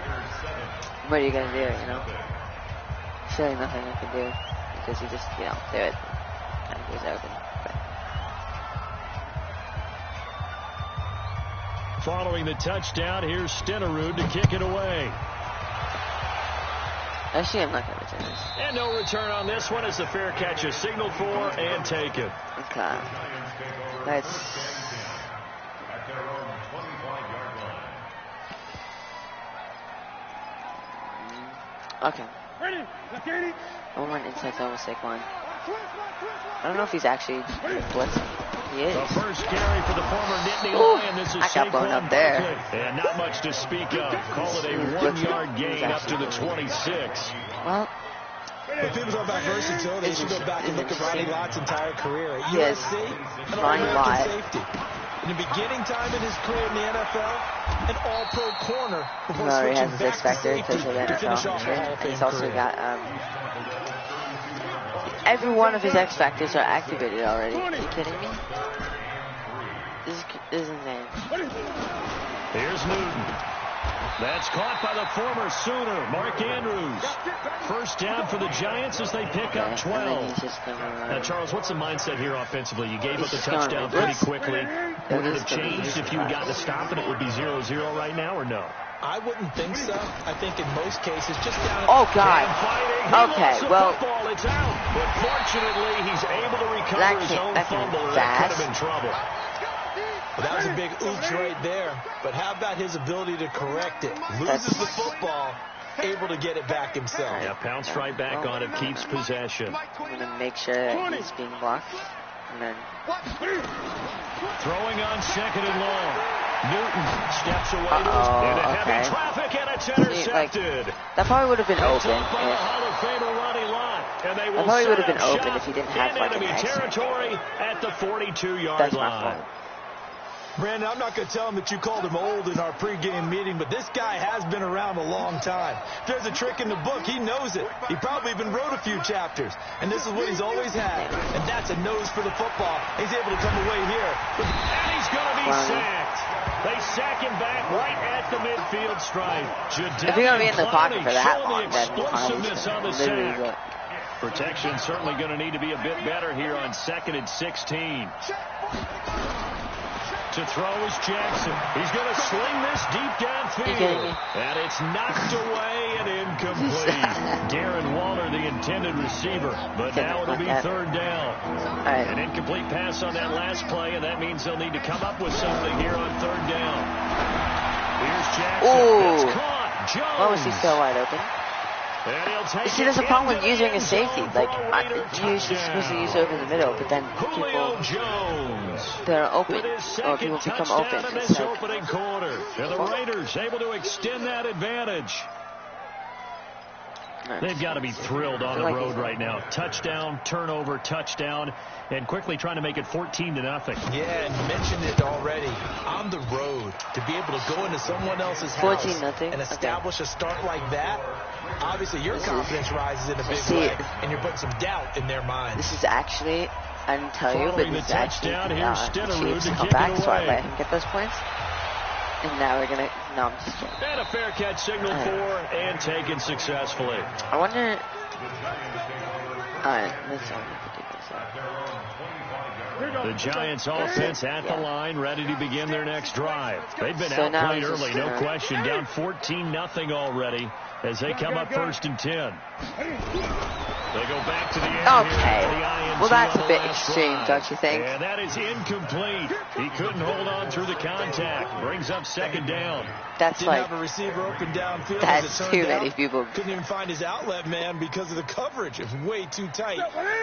what are you going to do, you know? There's really nothing I can do because you just, do it. And it was open. But. Following the touchdown, here's Stenerud to kick it away. Actually, I'm not going to return this. And no return on this one as the fair catch is signaled for and taken. Okay. Let's... Okay. I want inside to almost take one. I don't know if he's actually blitzing. He is. The first carry for the former Nittany Lion. This is I got blown up there. And not much to speak of. Call it a 1-yard gain up to the 26. Well, if people talk about versatility, they should go back and look at Ronnie Lott's entire career. At yes. USC, an Ronnie Lott. safety. In the beginning time in his career in the NFL, an all-pro corner before no, he switching has his back X to factor safety because of to finish NFL. off a Hall of Fame He's also career. got every one of his X factors are activated already. Are you kidding me? This is insane. Here's Newton. That's caught by the former Sooner, Mark Andrews. First down for the Giants as they pick up 12. Now, Charles, what's the mindset here offensively? You gave up the touchdown pretty quickly. Would it have changed if you had gotten a stop and it would be 0-0 right now, or no? I wouldn't think so. I think in most cases, just down. Oh God. Okay, well. It's out, but fortunately, he's able to recover his own fumble. That could have been trouble. Well, that was a big oops right there. But how about his ability to correct it? Loses the football, able to get it back himself. Yeah, pounced right back on it, keeps possession. I'm going to make sure that he's being blocked. And then. Throwing on second and long. Newton steps away into heavy traffic, and it's intercepted. That probably would have been open. That probably would have been open if he didn't have like an territory at the 42-yard line. Brandon, I'm not going to tell him that you called him old in our pregame meeting, but this guy has been around a long time. If there's a trick in the book, he knows it. He probably even wrote a few chapters, and this is what he's always had, and that's a nose for the football. He's able to come away here. And he's going to be sacked. They sack him back right at the midfield stripe. If you're going to be in the pocket for that long, then explosiveness on the sack. Protection certainly going to need to be a bit better here on 2nd and 16. To throw is Jackson. He's going to sling this deep downfield. And it's knocked away and incomplete. Darren Waller, the intended receiver. But now it'll be 3rd down. An incomplete pass on that last play, and that means they'll need to come up with something here on 3rd down. Here's Jackson. It's caught. Jones. Why was he so wide open? You see, there's a problem with using a safety. Like, you're supposed to use over the middle, but then people that are open, or people become open. It's like, opening quarter. And the Raiders able to extend that advantage. They've got to be thrilled on the road right now. Touchdown, turnover, touchdown, and quickly trying to make it 14-0. Yeah, and you mentioned it already. On the road, to be able to go into someone else's house 14-0 and establish a start like that, obviously your confidence rises in a big way, and you're putting some doubt in their minds. This is actually, I didn't tell you, but this is actually the Chiefs come back, so I let him get those points. And now we're going to... No, I'm just kidding. And a fair catch signaled for and taken successfully. I wonder... Alright, let's The Giants offense at the line, ready to begin their next drive. They've been outplayed early, no question. Down 14-0 already as they come up 1st and 10. They go back to the air. Okay. Well, that's a bit extreme, don't you think? And that is incomplete. He couldn't hold on through the contact. Brings up 2nd down. That's Didn't like... have a receiver open downfield. That's too many people. Couldn't even find his outlet man because of the coverage. It was way too tight.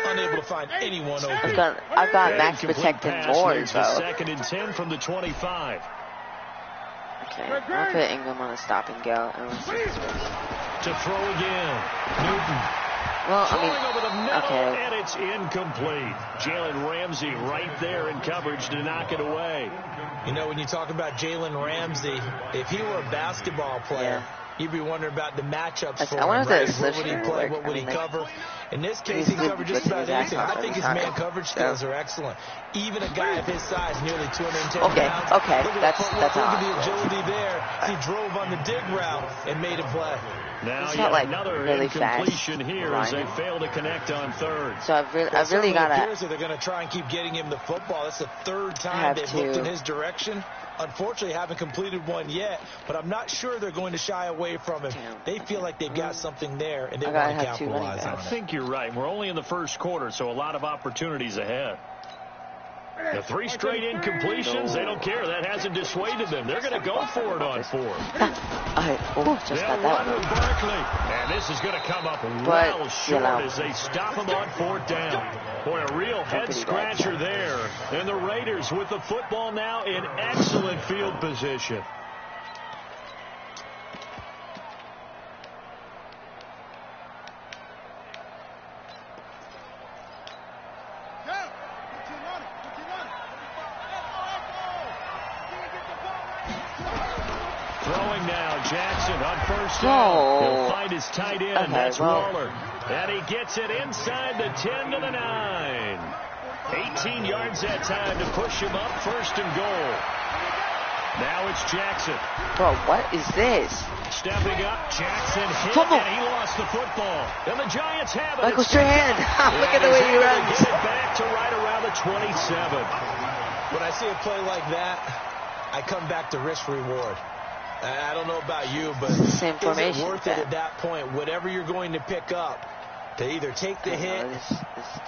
Unable to find anyone open. I've got Max protecting more, though. 2nd and 10 from the 25. Okay, I'm going to put Ingram on a stop and go. To throw again. Newton. Well, I mean, over the middle, okay. And it's incomplete. Jalen Ramsey right there in coverage to knock it away. You know, when you talk about Jalen Ramsey, if he were a basketball player, you'd be wondering about the matchups for him. Right? What would he play? What would he cover? In this case, he covered just about anything. I think his man coverage skills are excellent. Even a guy of his size, nearly 210 pounds. Okay, that's look at the agility there. He drove on the dig route and made a play. Now yet like another really incompletion fast here as they fail to connect on 3rd. So I've really got to... They're going to try and keep getting him the football. That's the 3rd time they've looked in his direction. Unfortunately, haven't completed one yet, but I'm not sure they're going to shy away from him. They feel like they've got something there, and they want to capitalize on it. I think you're right. We're only in the 1st quarter, so a lot of opportunities ahead. The 3 straight incompletions, they don't care. That hasn't dissuaded them. They're going to go for it on 4th. Just got that one. With Barkley. And this is going to come up well short as they stop him on 4th down. Boy, a real head-scratcher there. And the Raiders with the football now in excellent field position. Throwing now, Jackson on 1st down. He'll find his tight end. That's Waller. And he gets it inside the 10 to the 9. 18 yards that time to push him up 1st and goal. Now it's Jackson. Bro, what is this? Stepping up, Jackson hit, and he lost the football. And the Giants have it. Michael Strahan. Look at the way he runs. Get it back to right around the 27. When I see a play like that, I come back to risk reward. I don't know about you, but is it worth it at that point? Whatever you're going to pick up, to either take the hit,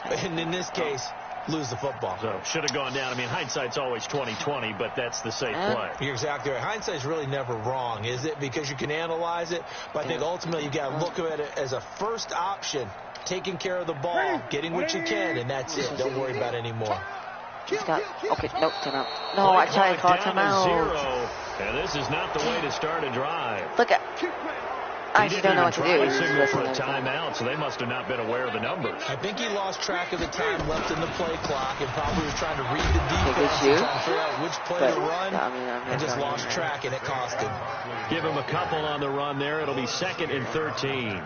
and in this case, lose the football. So should have gone down. I mean, hindsight's always 20/20, but that's the safe play. You're exactly right. Hindsight's really never wrong, is it? Because you can analyze it, but I think ultimately you got to look at it as a first option, taking care of the ball, getting what you can, and that's it. Don't worry about it anymore. Okay, nope, timeout. No, I tried to call timeout. And this is not the way to start a drive. Look at... I actually don't know what to do. He's signal for a timeout, so they must have not been aware of the numbers. I think he lost track of the time left in the play clock and probably was trying to read the defense and trying to figure out which play to run, and just lost track, and it cost him. Give him a couple on the run there. It'll be 2nd and 13.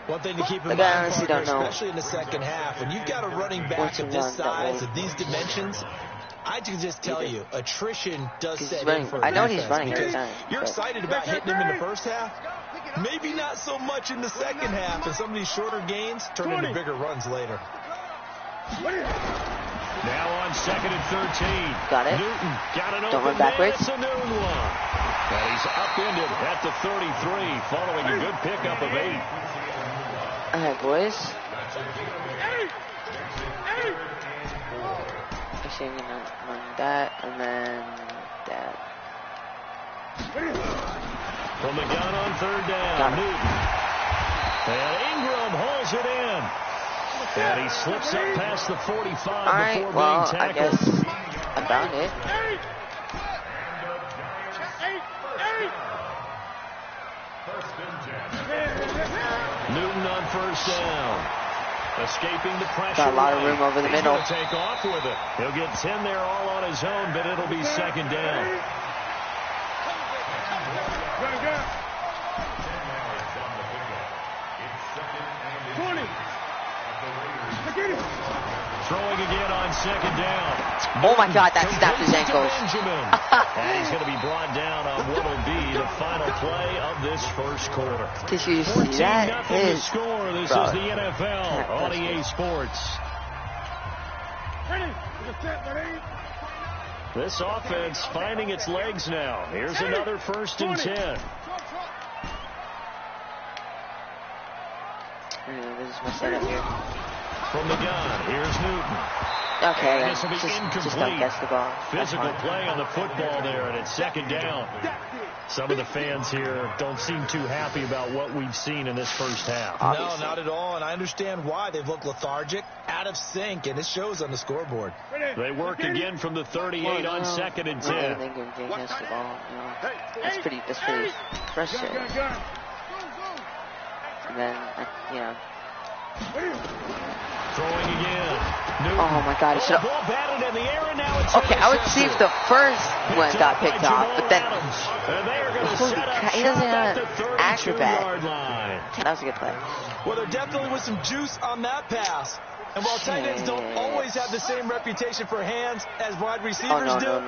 One thing to keep in mind, Parker, especially in the second half, when you've got a running back of this size, of these dimensions, I can just tell you, attrition does set in for a defense. I know he's running. You're excited about hitting him in the first half. Maybe not so much in the second half, and some of these shorter gains turn into bigger runs later. Now on 2nd and 13. Got it. Newton got an Don't open run backwards. It's a noon one. And he's upended at the 33, following a good pickup of 8. All right, boys. Actually, I'm gonna run that and then that. From the gun on 3rd down, Newton. And Ingram holds it in. And he slips up past the 45 before being tackled. I guess I found it. Newton on first down. Escaping the pressure. Got a lot of room over the middle. He's going to take off with it. He'll get 10 there all on his own, but it'll be second down. Throwing again on second down. Oh my God, that snapped his ankles. And he's going to be brought down on what will be the final play of this first quarter. Did you see that? His score. This is the NFL on EA Sports. This offense finding its legs now. Here's another 1st and 10. This is my setup here. From the gun, here's Newton. Okay, this will be just don't catch the ball. Physical play on the football there, and it's second down. Some of the fans here don't seem too happy about what we've seen in this first half. Obviously. No, not at all, and I understand why. They've looked lethargic, out of sync, and it shows on the scoreboard. They work again from the 38 on 2nd and 10. I think they catch the ball. No. That's pretty frustrating. And then, Throwing again. Newton. Oh my God, he should have. Ball batted in the air, and now it's Okay, I would see if the first one got picked off, but then he doesn't have an acrobat. That was a good play. Well, there definitely was some juice on that pass. And while tight ends don't always have the same reputation for hands as wide receivers do,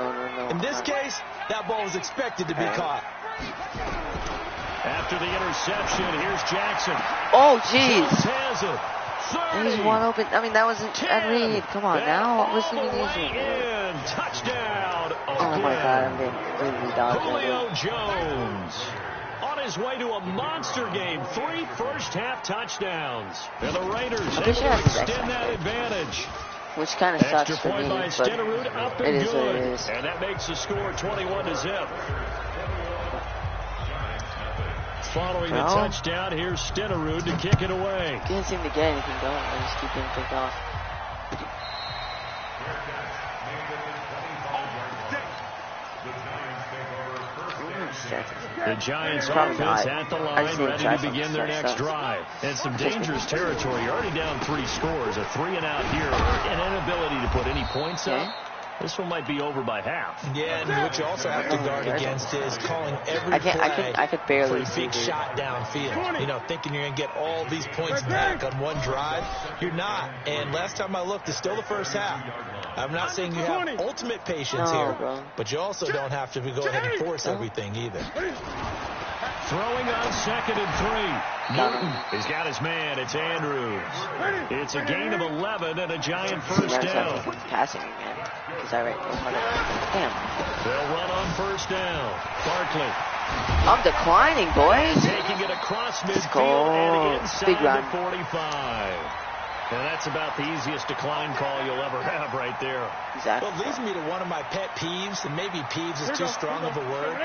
in this case, that ball was expected to be caught. After the interception, here's Jackson. Oh, jeez. Has it. 30, he's one open. I mean, that wasn't a read. Come on now. What was he using? Touchdown. Oh my God, I'm getting really dodged. Julio Jones on his way to a monster game. 3 first-half touchdowns. And the Raiders able to extend that advantage. Which kind of sucks Extra for point me, by but Stenerud, up and it is good. what it is. And that makes the score 21-0. Following the touchdown, here's Stenerud to kick it away. Can't seem to get anything going. I just keep getting picked off. The Giants offense at the line, ready to begin their next drive. And some dangerous territory. You're already down 3 scores. A 3-and-out here. An inability to put any points up. This one might be over by half. Yeah, and what you also have to guard against is calling every play I could barely for a big shot downfield. You know, thinking you're going to get all these points back on one drive. You're not. And last time I looked, it's still the first half. I'm not saying you have ultimate patience here, but you also don't have to go ahead and force everything either. Throwing on 2nd and 3. Newton has got his man. It's Andrews. It's a gain of 11 and a Giant first down. Passing again. Damn. They'll run on first down. Barkley. I'm declining, boys. Taking it across midfield and inside Big run. the 45. And that's about the easiest decline call you'll ever have right there. Exactly. Well, it leads me to one of my pet peeves, and maybe peeves is too strong of a word,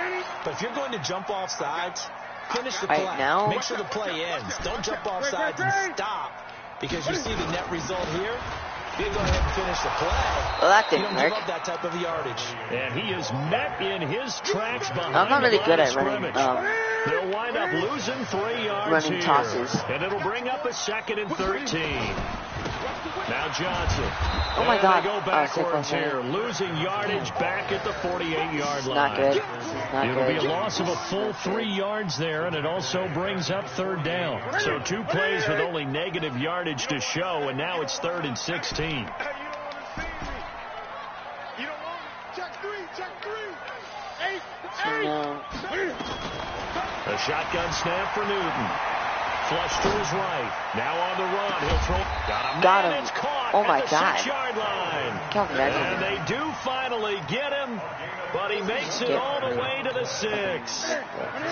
but if you're going to jump off sides, finish the play. Now, make sure the play ends. Don't jump off sides and stop, because you see the net result here. You go ahead and finish the play. Well, that didn't work. Give up that type of yardage. And he is met in his tracks behind I'm not really good at running. They'll wind up losing 3 yards running here. tosses. And it'll bring up a 2nd and 13. Now Johnson. Oh my God. They go backwards here. Losing yardage back at the 48-yard line. Not good. It'll be a loss of a full 3 yards there, and it also brings up 3rd down. So 2 plays with only negative yardage to show, and now it's 3rd and 16. A shotgun snap for Newton. Flush to his right. Now on the run. He'll throw. Got him. It's caught oh my at the God. 6-yard line. And they do finally get him, but he makes it all the way to the 6.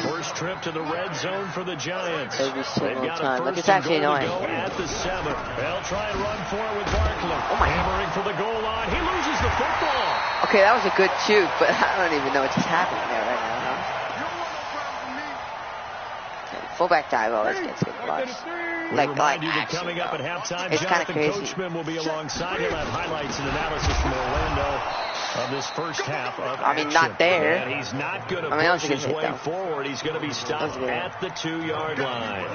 First trip to the red zone for the Giants. They've got a first and goal to go at the 7. They'll try and run for it with Barkley. Hammering for the goal line. He loses the football. Okay, that was a good shoot, but I don't even know what's just happening there right now. Fullback dive always gets good blocks. Like you that coming up at halftime, it's Jonathan crazy. Coachman will be alongside. He'll have highlights and analysis from Orlando of this first half of action. Not there. And he's not going to push his way forward. He's going to be stopped at the 2-yard line.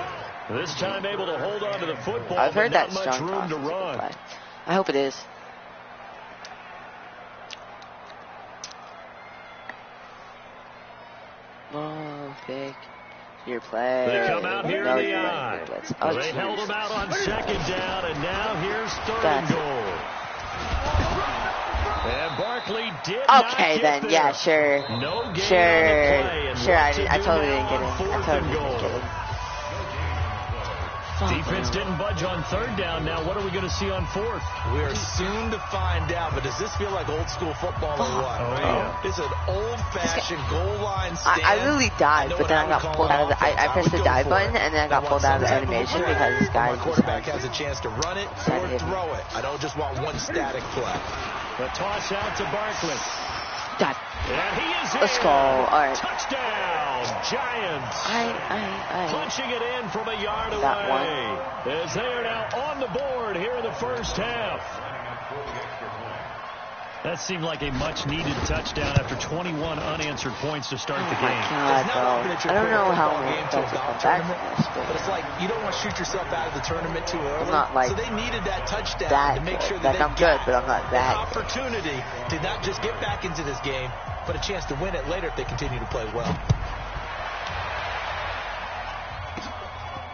This time able to hold on to the football, I've heard but that not much strong room to toss is a good run. play. I hope it is. Oh, pick your play. They come out here No, in the you're eye. right, blitz. Oh, They held him out on second down, and now here's third and goal. And Barkley did not Okay, get then, there. yeah, sure. No gain Sure, on the play, and sure, what to I do totally now didn't get on it. I fourth totally and didn't goal. get it. Defense didn't budge on third down. Now what are we going to see on fourth? We are soon to find out, but does this feel like old school football or what? Oh, yeah. It's an old-fashioned goal line stand. I literally dived, but then I got pulled out of the. I pressed the dive button, and then I got pulled out of the animation because this guy my quarterback has a chance to run it or throw it. I don't just want one static play. The toss out to Barkley. Dive. And he is Let's in. go. All right. Touchdown, Giants. I Punching it in from a yard That away. As they are now on the board here in the first half. That seemed like a much-needed touchdown after 21 unanswered points to start the game. God, bro. I don't know how I'm going to come back from this, but it's like you don't want to shoot yourself out of the tournament too early. I'm not like so they needed that touchdown that to make sure good. that Like, I'm good, but I'm not that an opportunity to not just get back into this game, but a chance to win it later if they continue to play well.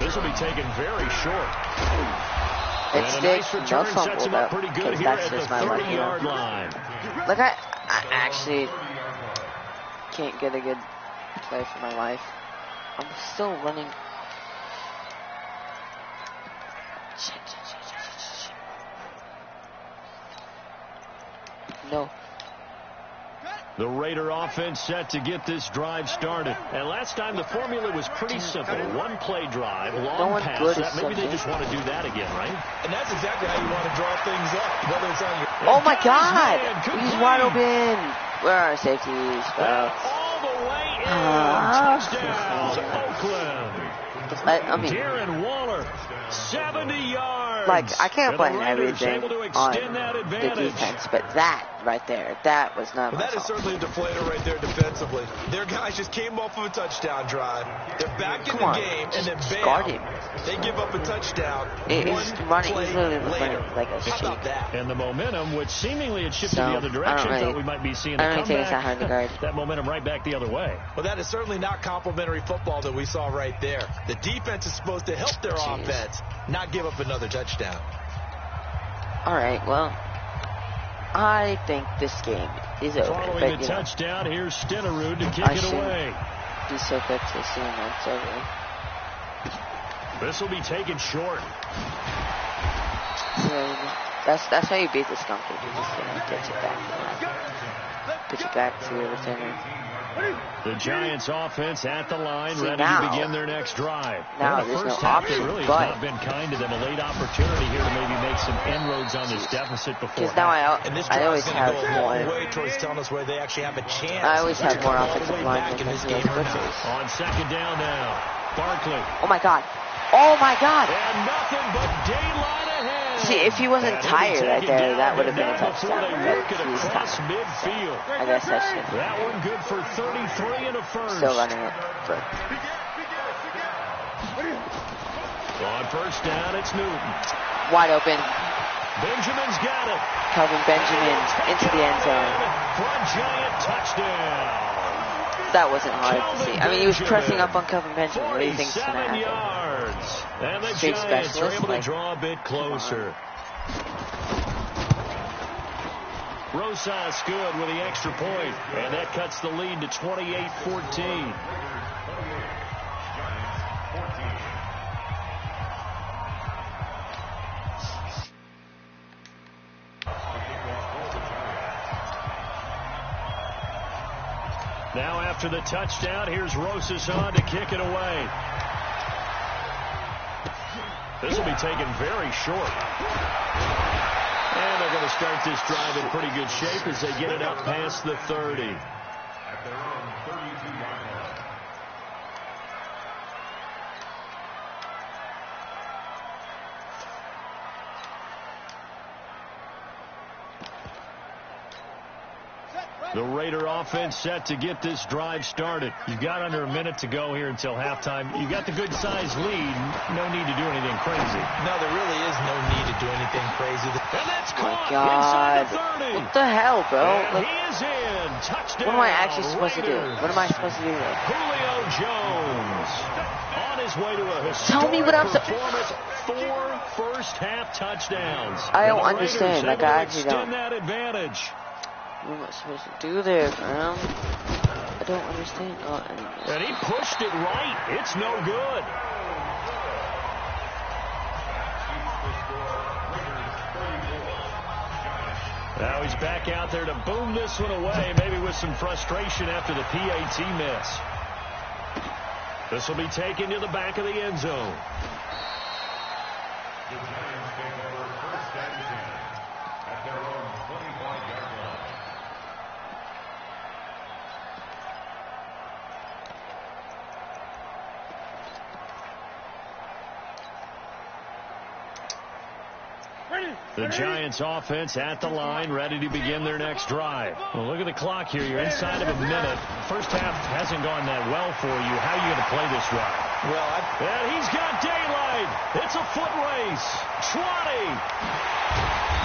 This will be taken very short. It sticks, no sets fumble him though, up pretty good because here that's at the just my luck. 30-yard line. Like I actually can't get a good play for my life. I'm still running. Shit. No. The Raider offense set to get this drive started. And last time the formula was pretty simple. One play drive, long pass. Maybe they just want to do that again, right? And that's exactly how you want to draw things up. Whether it's on your Oh my God! He's wide open. Where are our safeties, bro? All the way in. Touchdown, Oakland. I mean, Darren Waller, 70 yards. like, I can't blame everything able to on extend that the advantage. defense, but that right there, that was not my That is fault. certainly a deflator right there defensively. Their guys just came off of a touchdown drive. They're back in the game, and then guard bam, him. they give up a touchdown. He's running, play he's literally later. running like a How sheep. about that? And the momentum, which seemingly had shifted So, the other direction, I don't thought we might be seeing I a don't think it's that comeback. hard to guard. That momentum right back the other way. Well, that is certainly not complimentary football that we saw right there. The defense is supposed to help their offense, not give up another touchdown. All right, well, I think this game is over. Following But, the touchdown, here's Stenerud to kick I it shouldn't away. be so quick to assume that's over. This will be taken short. So that's how you beat the skunk. You just pitch it back. Pitch it back to your returner. The Giants offense at the line, See, ready now- to begin their next drive. now In the there's first no half, option, they really but- have not been kind to them. A late opportunity here to maybe make some inroads on this deficit before. Because now And this I always drive's going to have go a long more. way towards telling us where they actually have a chance. I always to have more come all the offensive way linemen back in than this he has game or not. blitzers. On second down now, Barkley. Oh my God! Oh my God! And nothing but daylight ahead. See, if he wasn't And he'll be tired right taken there, down that would have been a now before touchdown. they But work it he's across tired. midfield. I guess I should. That one good for 33 and a first. Still running it, but On first down, it's Newton. wide open. Benjamin's got it. Calvin Benjamin into the end zone. For a Giant touchdown. That wasn't hard to see. I mean, he was pressing up on Calvin Benjamin. What do you think's gonna 47 happen? yards. And the Street Giants are specialist, able to like, draw a bit closer. Rosas good with the extra point, and that cuts the lead to 28-14. Now after the touchdown, here's Rosas on to kick it away. This will be taken very short. And they're going to start this drive in pretty good shape as they get it up past the 30. At their own 32-yard line. Set, right. The Raider offense set to get this drive started. You've got under a minute to go here until halftime. You've got the good-sized lead. No need to do anything crazy. No, there really is no need to do anything crazy. And that's caught God. inside the 30. What the hell, bro? And he is in. Touchdown. What am I actually supposed to do? Raiders. What am I supposed to do there? Julio Jones on his way to a historic Tell me what I'm performance. 4 first-half touchdowns. I don't And the understand. Raiders Like, able I to actually extend don't. that advantage. What am I supposed to do there, fam? I don't understand. Oh, anyways. And he pushed it right. It's no good. Now he's back out there to boom this one away, maybe with some frustration after the PAT miss. This will be taken to the back of the end zone. The Giants take over first and 10 at their own 25-yard line. The Giants offense at the line, ready to begin their next drive. Well, look at the clock here. You're inside of a minute. First half hasn't gone that well for you. How are you going to play this drive? Well, And he's got daylight. It's a foot race. 20.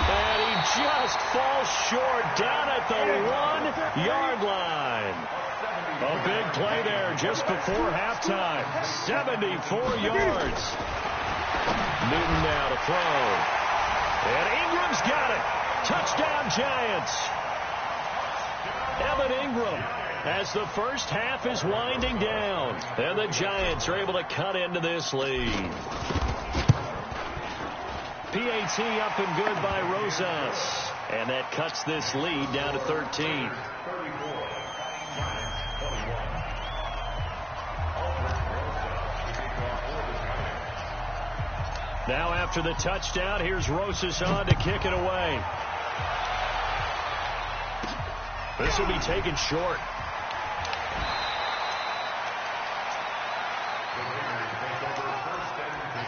And he just falls short down at the 1-yard line. A big play there just before halftime. 74 yards. Newton now to throw. And Ingram's got it. Touchdown, Giants. Evan Ingram as the first half is winding down. And the Giants are able to cut into this lead. PAT up and good by Rosas. And that cuts this lead down to 13. Now after the touchdown, here's Rosas on to kick it away. This will be taken short. The Raiders take over first and 10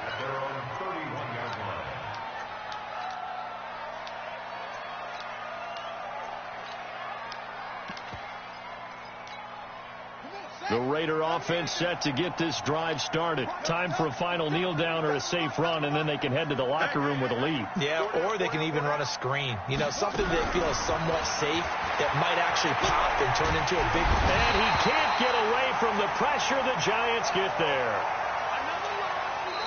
at their own 31-yard line. The Raider offense set to get this drive started. Time for a final kneel down or a safe run, and then they can head to the locker room with a lead. Yeah, or they can even run a screen. You know, something they feel is somewhat safe that might actually pop and turn into a big... And he can't get away from the pressure. The Giants get there.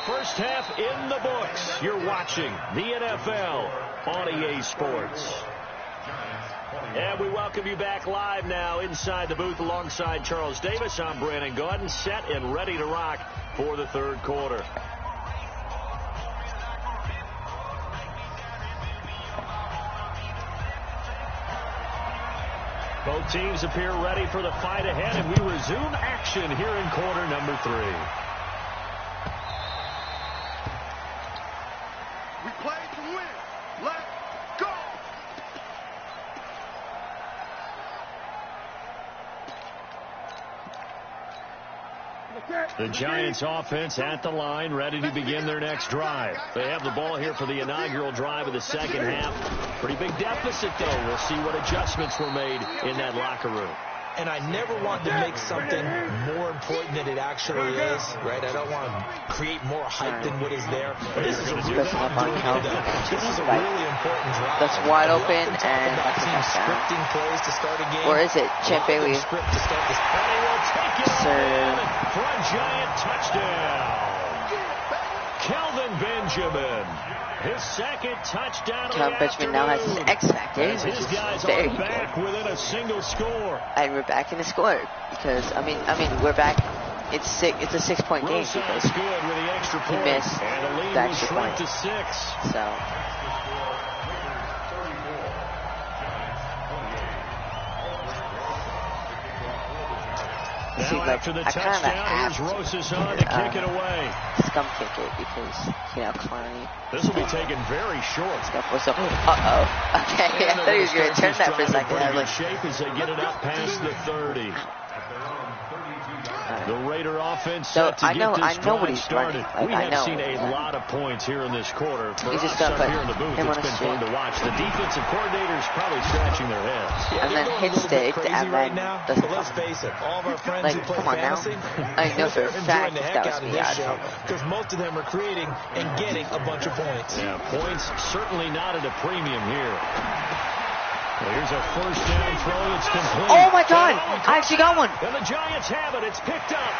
First half in the books. You're watching the NFL on EA Sports. And we welcome you back live now inside the booth alongside Charles Davis. I'm Brandon Gaudin, set and ready to rock for the third quarter. Both teams appear ready for the fight ahead, and we resume action here in quarter number 3. We play to win. Let's go. The Giants offense at the line, ready to begin their next drive. They have the ball here for the inaugural drive of the second half. Pretty big deficit, though. We'll see what adjustments were made in that locker room. And I never want to make something more important than it actually is, right? I don't want to create more hype than what is there. But this is a really important drive. That's wide open, and that's that's a touchdown. scripting plays to start a game. Or is it Champ Bailey? Script to start this. And he will take it Sir. for a Giant touchdown. Kelvin Benjamin. His second touchdown of the Kelvin Benjamin now has his afternoon. X factor, As which his is guys very are back good. within a single score. And we're back in the score because I mean we're back. It's a 6-point game Rosas because good with the extra he point. missed And the lead the was extra shrunk point. to 6. So Now see, like, after the I kinda touchdown, have here's to, Rosas on to kick it away. scum kick it because Clowney. This will be taken very short. So, uh-oh. Okay, I thought he was going to turn that for a second. I was like, shape as they get it up past the 30. alright. The Raider offense So set to get this drive started. We have seen a lot of points here in this quarter. For He's just us gonna up here in the booth, it's been fun to watch. The defensive coordinators probably scratching their heads. And then hit stick, and then doesn't let's face it, all of our friends like, who play come on fantasy, now. I know for a fact that was me out of because most of them are creating and getting a bunch of points. Yeah, points certainly not at a premium here. Well, here's a first down throw that's complete. Oh my God! I actually got one. And the Giants have it. It's picked up.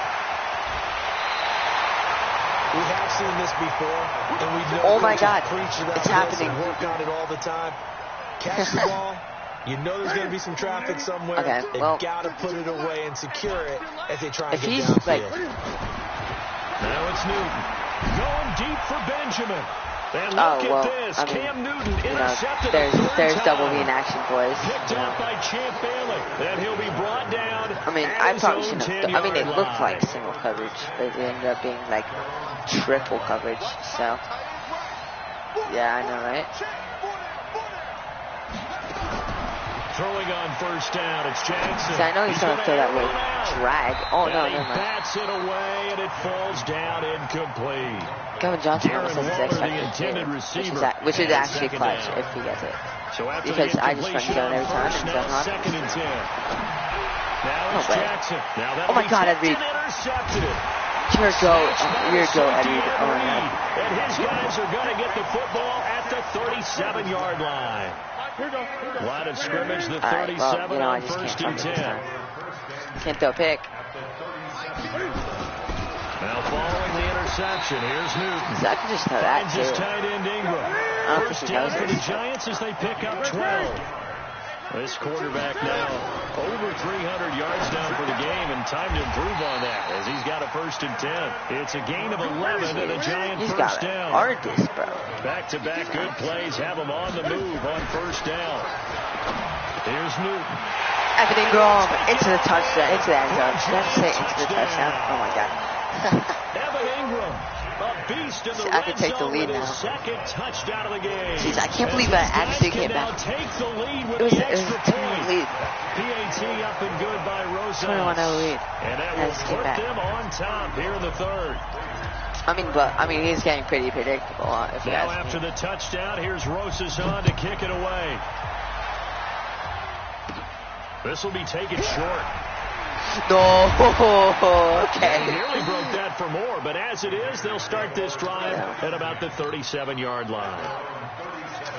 We have seen this before, and we know oh my God, it's happening. Work on it all the time. Catch the ball. You know there's going to be some traffic somewhere. Okay, well, they've got to put it away and secure it as they try to get downfield. Like, now it's Newton going deep for Benjamin. And look at this. Cam Newton intercepted. There's double V in action, boys. Picked up by Champ Bailey. And he'll be brought down. I mean, I probably shouldn't have. I mean, it looked like single coverage, but it ended up being like triple coverage. So, yeah, I know, right? Throwing on first down, it's Jackson. See, I know he's going to throw that little drag. Oh, no, never mind. Bats it away, and it falls down incomplete. Kevin Johnson almost has his expected receiver, which is actually clutch if he gets it. So because I just run zone every time and zone on. Second and 10. Now it's Jackson. Oh my God, Ed Reed. Here go, Ed Reed. Oh my God. And his guys are going to get the football at the 37-yard line. Line of scrimmage, the 37 on first and 10. Can't throw a pick. Now following the interception, here's Newton. So I can just throw that too. Tight end Ingram. First down for the Giants as they pick up 12. This quarterback now over 300 yards down for the game, and time to improve on that as he's got a first and 10. It's a gain of 11 and a Giant first down. Artist, bro. Back-to-back good plays have him on the move on first down. Here's Newton. Evan Ingram into the touchdown, into the end zone. Did I say into the touchdown? Oh my God. Evan Ingram, a beast in the I can take the lead now. Second touchdown of the game. Jeez, I can't believe I actually came back. Take the lead with it was the extra point. Lead. PAT up and good by Rosas. 21-0 lead. And that will put them on top here in the third. I mean, he's getting pretty predictable. If you now guys after the touchdown, here's Rosas on to kick it away. This will be taken short. No, okay. He nearly broke that for more, but as it is, they'll start this drive at about the 37-yard line.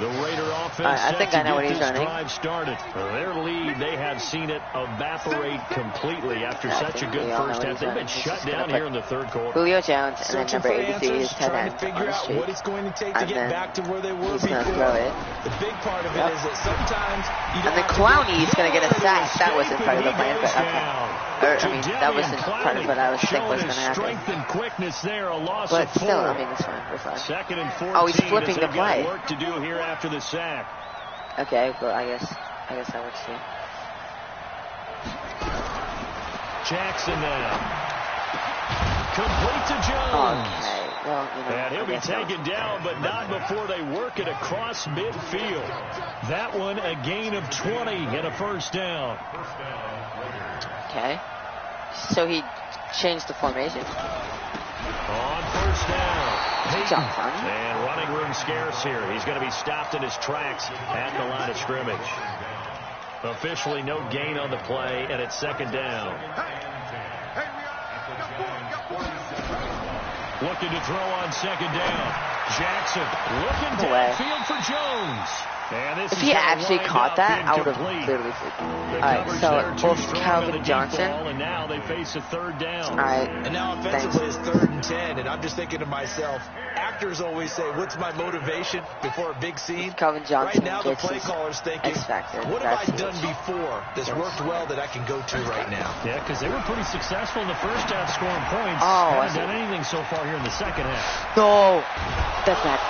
The Raider offense I think I know what he's running. Drive started. Their lead, they have seen it evaporate completely after such a good first half. They've been shut down here in the third quarter. Julio Jones and then number 83 is tight end on the street. What it's going to take to get back to where they were he's going to throw it. The big part of it is that sometimes you don't and then Clowney is going to get a sack. That wasn't part of the plan, but okay. That wasn't part of what I was thinking was going to happen. Strength and quickness there, a loss but of 4. still, I mean, it's fine. We're fine. Second and 14. Oh, he's flipping the play. Work to do here after the sack. Okay, but I guess that works too. Jackson now. Complete to Jones. Okay, well, you know. And he'll be taken down, but not before they work it across midfield. That one, a gain of 20 and a first down. Okay. So he changed the formation. On first down. And running room scarce here. He's going to be stopped in his tracks at the line of scrimmage. Officially no gain on the play, and it's second down. Looking to throw on second down. Jackson looking downfield for Jones. If he actually caught that, I would have literally freaked out. Alright, so both Calvin Johnson. And now they face a third down. Alright. And now offensively it's 3rd and 10. And I'm just thinking to myself, actors always say, what's my motivation before a big scene? Calvin Johnson. Right now the play caller's thinking, what have I done before that's worked well that I can go to right now? Yeah, because they were pretty successful in the first half scoring points. Oh, haven't done anything so far here in the second half. No. That's bad.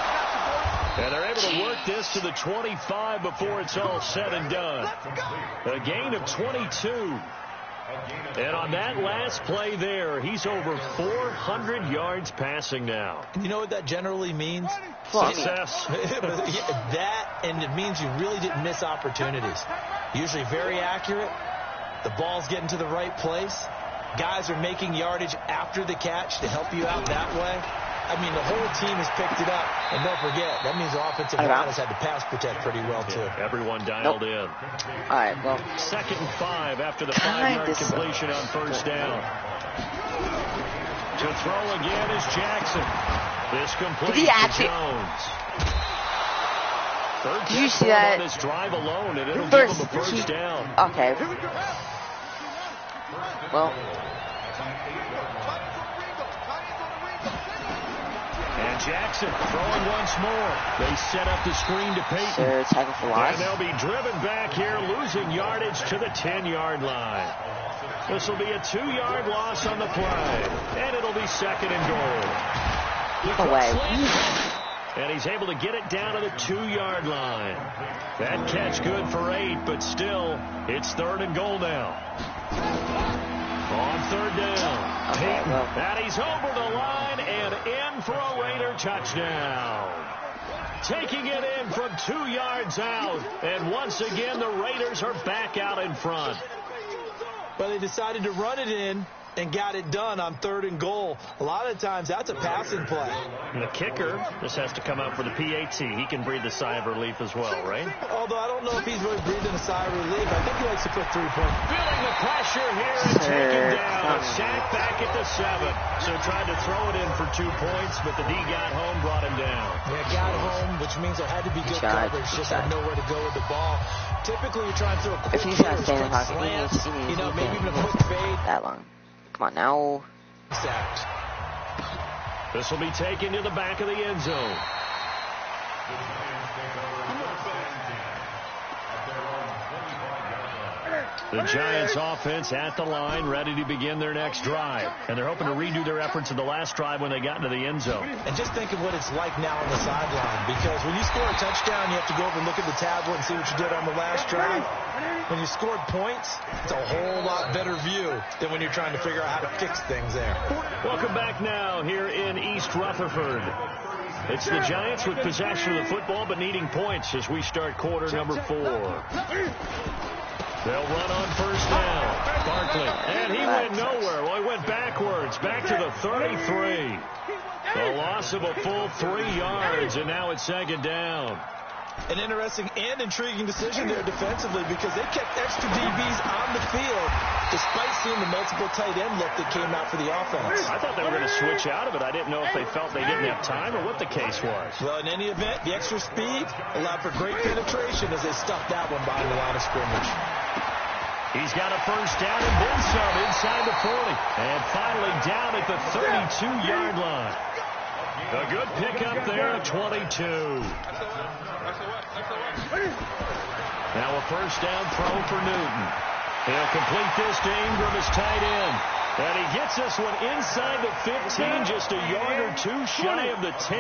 And they're able to work this to the 25 before it's all said and done. A gain of 22. And on that last play there, he's over 400 yards passing now. You know what that generally means? Success. That, and it means you really didn't miss opportunities. Usually very accurate. The ball's getting to the right place. guys are making yardage after the catch to help you out that way, I mean, the whole team has picked it up. And don't forget, that means the offensive line has had to pass protect pretty well, too. Everyone dialed in. All right, well. 2nd and 5 after the 5-yard completion on first down. To throw again is Jackson. This complete to Jones. Did you see that? On this drive alone, and it'll give him a first down. Okay. Well. And Jackson throwing once more. They set up the screen to Peyton. Tackle for loss. And they'll be driven back here, losing yardage to the 10-yard line. This will be a 2-yard loss on the play. And it'll be 2nd and goal. Away. And he's able to get it down to the 2-yard line. That catch good for 8, but still, it's 3rd and goal now. On 3rd down, Peyton, and he's over the line and in for a Raider touchdown. Taking it in from 2 yards out, and once again the Raiders are back out in front. Well, they decided to run it in and got it done on 3rd and goal. A lot of times that's a passing play. And the kicker just has to come out for the PAT. He can breathe a sigh of relief as well, right? Although I don't know if he's really breathing a sigh of relief. I think he likes to put 3 points. Feeling the pressure here and taken down. Sacked back at the 7. So tried to throw it in for 2 points, but the D got home, brought him down. Yeah, got home, which means there had to be good coverage. Just had nowhere to go with the ball. Typically, you're trying to throw a quick slant, you know, maybe even a quick fade. That long. Come on now. Sacked. This will be taken to the back of the end zone. The Giants offense at the line, ready to begin their next drive. And they're hoping to redo their efforts of the last drive when they got into the end zone. And just think of what it's like now on the sideline. Because when you score a touchdown, you have to go over and look at the tablet and see what you did on the last drive. When you scored points, it's a whole lot better view than when you're trying to figure out how to fix things there. Welcome back now here in East Rutherford. It's the Giants with possession of the football but needing points as we start quarter number 4. They'll run on first down. Barkley. And he went nowhere. Well, he went backwards. Back to the 33. A loss of a full 3 yards, and now it's 2nd down. An interesting and intriguing decision there defensively because they kept extra DBs on the field despite seeing the multiple tight end look that came out for the offense. I thought they were going to switch out of it. I didn't know if they felt they didn't have time or what the case was. Well, in any event, the extra speed allowed for great penetration as they stuffed that one behind the line of scrimmage. He's got a first down and then some inside the 40. And finally down at the 32-yard line. A good pickup there at 22. Now a first down throw for Newton. He'll complete this to Ingram as tight end. And he gets this one inside the 15, just a yard or 2 shy of the 10.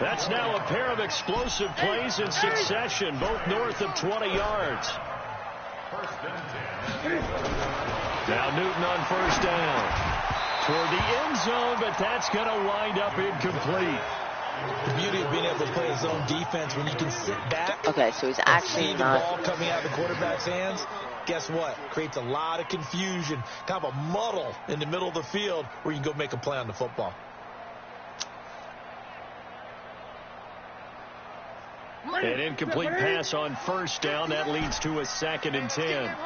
That's now a pair of explosive plays in succession, both north of 20 yards. Now Newton on first down. Toward the end zone, but that's going to wind up incomplete. The beauty of being able to play his own defense when you can sit back. Okay, so he's actually see the ball coming out of the quarterback's hands. Guess what? Creates a lot of confusion, kind of a muddle in the middle of the field where you can go make a play on the football. An incomplete pass on first down. That leads to a 2nd and 10.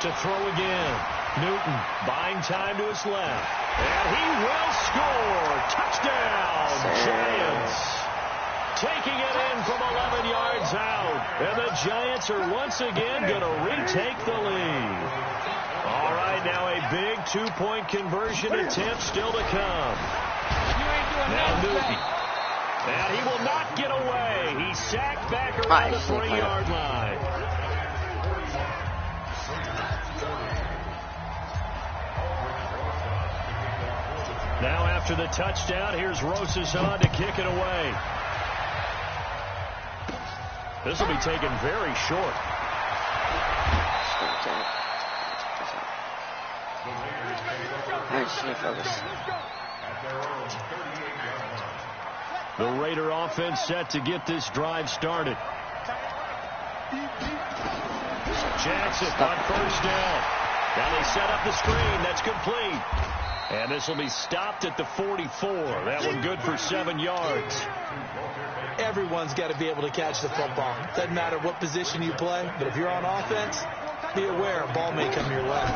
To throw again. Newton buying time to his left. And he will score. Touchdown, Giants. Taking it in from 11 yards out. And the Giants are once again going to retake the lead. All right, now a big 2-point conversion attempt still to come. Now Newton. And he will not get away. He's sacked back around the 3-yard line. Now after the touchdown, here's Rosas on to kick it away. This will be taken very short. The Raider offense set to get this drive started. Jackson on first down. Now they set up the screen. That's complete. And this will be stopped at the 44. That one good for 7 yards. Everyone's got to be able to catch the football. Doesn't matter what position you play, but if you're on offense, be aware a ball may come your way.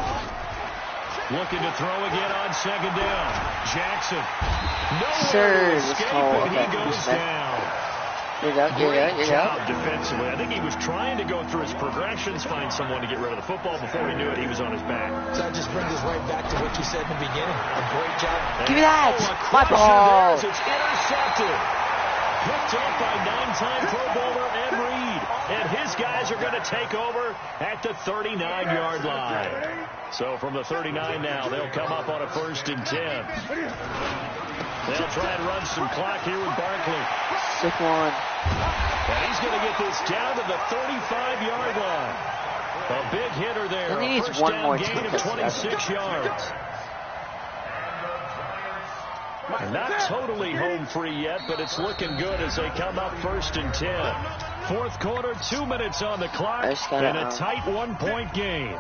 Looking to throw again on second down. Jackson. Sir, He goes down. Great job defensively. I think he was trying to go through his progressions, find someone to get rid of the football. Before he knew it, he was on his back. So that just brings us right back to what you said in the beginning. A great job. Give me that. My ball. It's intercepted. Picked up by 9-time Pro Bowler Ed Reed. And his guys are going to take over at the 39-yard line. So from the 39 now, they'll come up on a 1st and 10. They'll try and run some clock here with Barkley. Sick one. And he's going to get this down to the 35-yard line. A big hitter there. He needs First one down more gain of 26 yards. Not totally home free yet, but it's looking good as they come up 1st and 10. Fourth quarter, 2 minutes on the clock, and a tight 1-point game.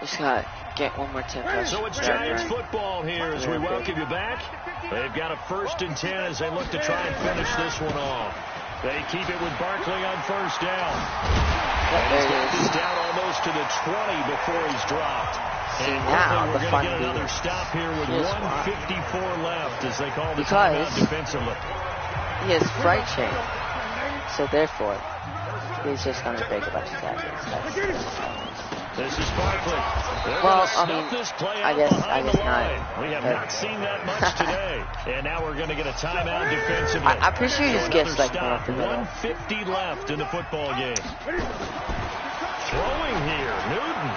Just gotta get one more 10. So it's Giants football here as we welcome you back. They've got a 1st and 10 as they look to try and finish this one off. They keep it with Barkley on 1st down. And he's got this down almost to the 20 before he's dropped. And now we're going to get another stop here with 1:54 left as they call the timeout defensively. He has fright chain. So therefore, he's just going to break a bunch of tackles. This is Barkley. Well, I mean, I guess not. We have not seen that much today. And now we're going to get a timeout defensively. I'm pretty sure he just gets like stop. 1:50 left in the football game. Throwing here, Newton.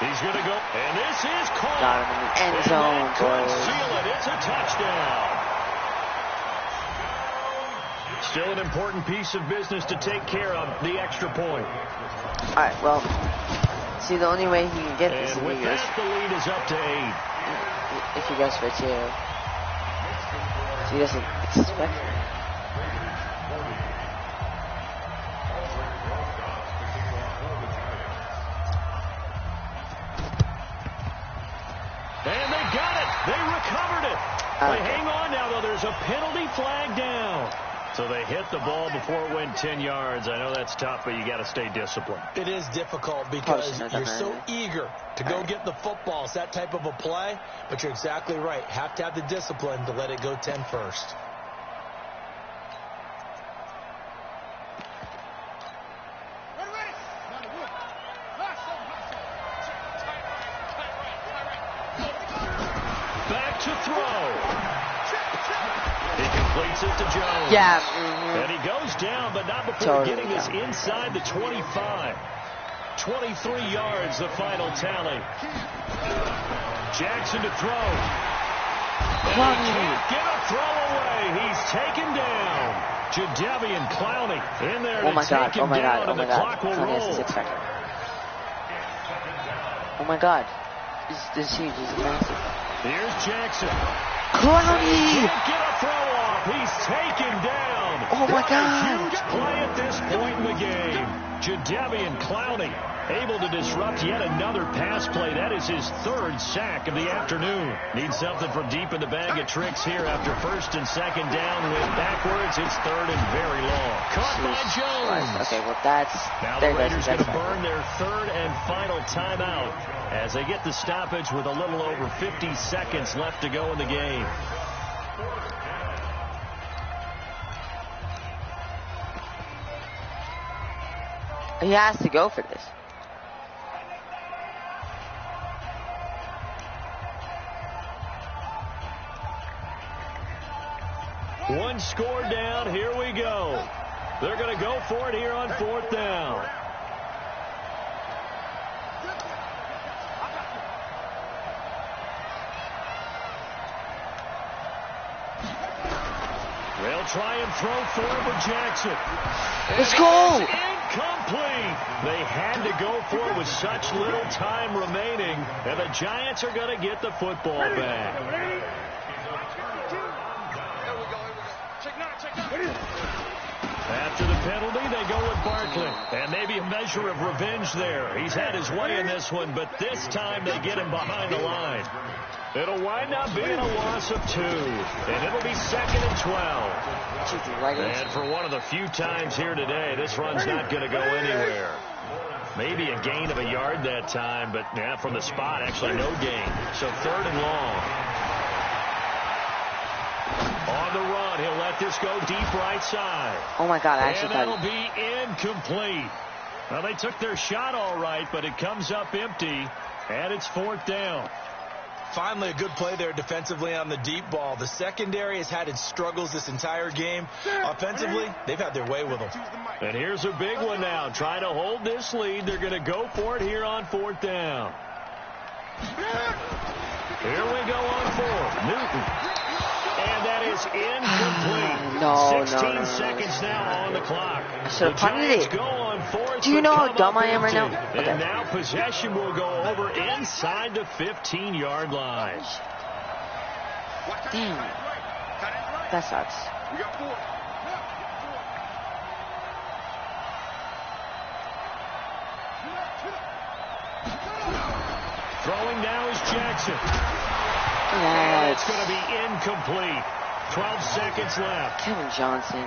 He's going to go, and this is caught. Got him in the end zone, boys. Seal it. It's a touchdown. Still an important piece of business to take care of, the extra point. All right, well. See, the only way he can get this and with that, the lead is up to 8. If he goes for 2. So he doesn't expect it. And they got it. They recovered it. They hang on now, though. There's a penalty flag down. So they hit the ball before it went 10 yards. I know that's tough, but you got to stay disciplined. It is difficult because you're so eager to go get the football. It's that type of a play, but you're exactly right. Have to have the discipline to let it go 10 first. Back to throw. He completes it to Jones. Yeah. And he goes down, but not before getting this inside the 25. 23 yards, the final tally. Jackson to throw. And he can't get a throw away. He's taken down. Jadeveon Clowney in there to take him down, and the clock will roll. Oh, my God. This is huge. This is massive. Here's Jackson. Clowney! Can't get a throw off. He's taken down. Oh, my God. Huge play at this point in the game. Jadeveon Clowney able to disrupt yet another pass play. That is his 3rd sack of the afternoon. Needs something from deep in the bag of tricks here after 1st and 2nd down. Went backwards. It's 3rd and very long. Caught by Jones. Okay, well, that's... Now the Raiders going to burn their 3rd and final timeout as they get the stoppage with a little over 50 seconds left to go in the game. He has to go for this. One score down. Here we go. They're going to go for it here on 4th down. They'll try and throw forward with Jackson. Let's go! Incomplete. They had to go for it with such little time remaining, and the Giants are going to get the football back. After the penalty, they go with Barkley. And maybe a measure of revenge there. He's had his way in this one, but this time they get him behind the line. It'll wind up being a loss of 2. And it'll be 2nd and 12. And for one of the few times here today, this run's not going to go anywhere. Maybe a gain of a yard that time, but yeah, from the spot, actually no gain. So 3rd and long. On the run, he'll let this go deep right side. Oh, my God, I actually thought... And that'll be incomplete. Well, they took their shot all right, but it comes up empty, and it's 4th down. Finally, a good play there defensively on the deep ball. The secondary has had its struggles this entire game. Offensively, they've had their way with them. And here's a big one now. Trying to hold this lead. They're going to go for it here on 4th down. Here we go on 4th. Newton. And that is incomplete. 16 seconds now on the clock. So the Giants go on 4th. Do you know how dumb I am right now? Okay. And now possession will go over inside the 15-yard line. Damn. That sucks. Throwing now is Jackson. Yes. It's going to be incomplete. 12 seconds left. Kevin Johnson.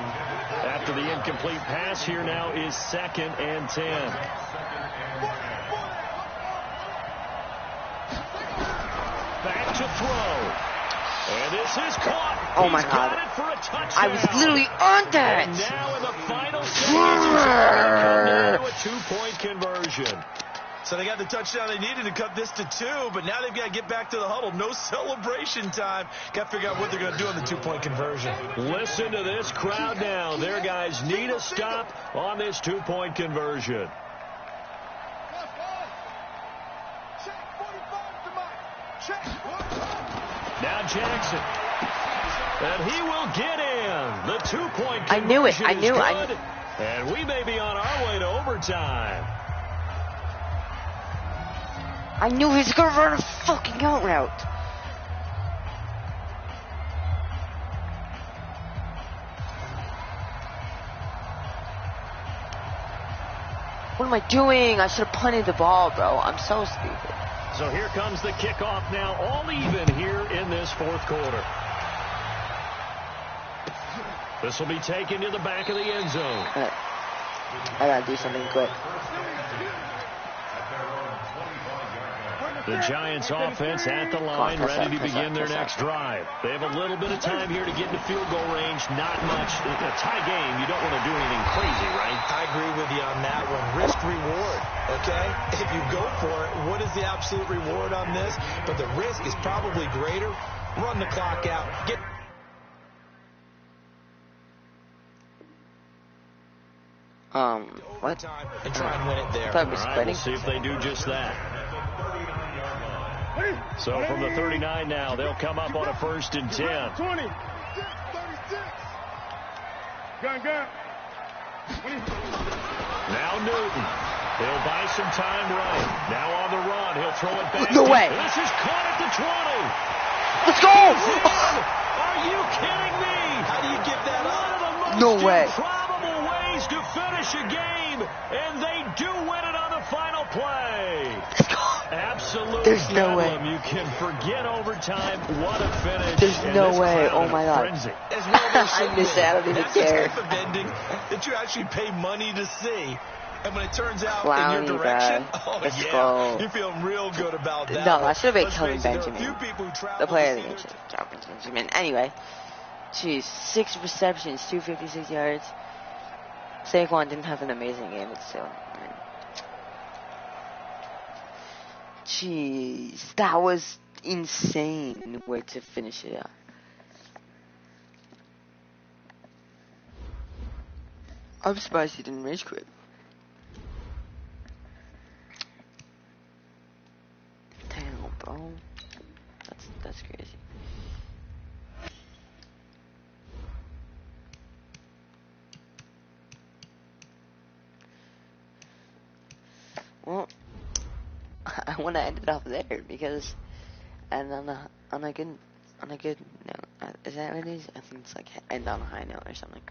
After the incomplete pass, here now is 2nd and 10. Back to throw. And this is caught. Oh, my God. Got it for a touchdown. I was literally on that. And now in the final seconds, it's come down to a 2-point conversion. So they got the touchdown they needed to cut this to 2, but now they've got to get back to the huddle. No celebration time. Got to figure out what they're going to do on the 2-point conversion. Listen to this crowd now. Their guys need a stop on this 2-point conversion. Now Jackson. And he will get in. The 2-point conversion I knew it. I knew it. And we may be on our way to overtime. I knew he was going to run a fucking out route. What am I doing? I should have punted the ball, bro. I'm so stupid. So here comes the kickoff now, all even here in this 4th quarter. This will be taken to the back of the end zone. I got to do something quick. The Giants offense at the line, ready to begin their next drive. They have a little bit of time here to get into field goal range. Not much. In a tie game, you don't want to do anything crazy, right? I agree with you on that one. Risk reward, okay? If you go for it, what is the absolute reward on this? But the risk is probably greater. Run the clock out. Get what? And try and win it there. All right, we'll see if they do just that. So from the 39 now, they'll come up on a 1st and 10. 20. 36. Gun. Now Newton. He'll buy some time right. Now on the run. He'll throw it back. No way. This is caught at the 20. Let's go. Are you kidding me? How do you give that up? No way. Improbable ways to finish a game, and they do win it on the final play. Let's go. Absolutely. There's no way. You can forget overtime. What a finish. There's no way. Oh, my God. I missed it. I don't even care. That's the type of ending that you actually pay money to see. And when it turns out Clowny, in your direction, Let's go. You're feeling real good about that. No, I should have been Let's Kelvin face it, Benjamin. The player of the game. Kelvin Benjamin. Anyway. Jeez. 6 receptions, 256 yards. Saquon didn't have an amazing game, but still. Jeez, that was insane way to finish it out. I'm surprised he didn't rage quit. Damn, bro. That's crazy. Well, I want to end it off there because, and on a good note. Is that what it is? I think it's like end on a high note or something.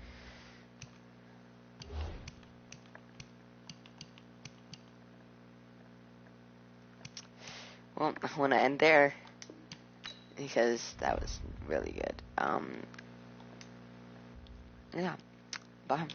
Well, I want to end there because that was really good. Yeah. Bye.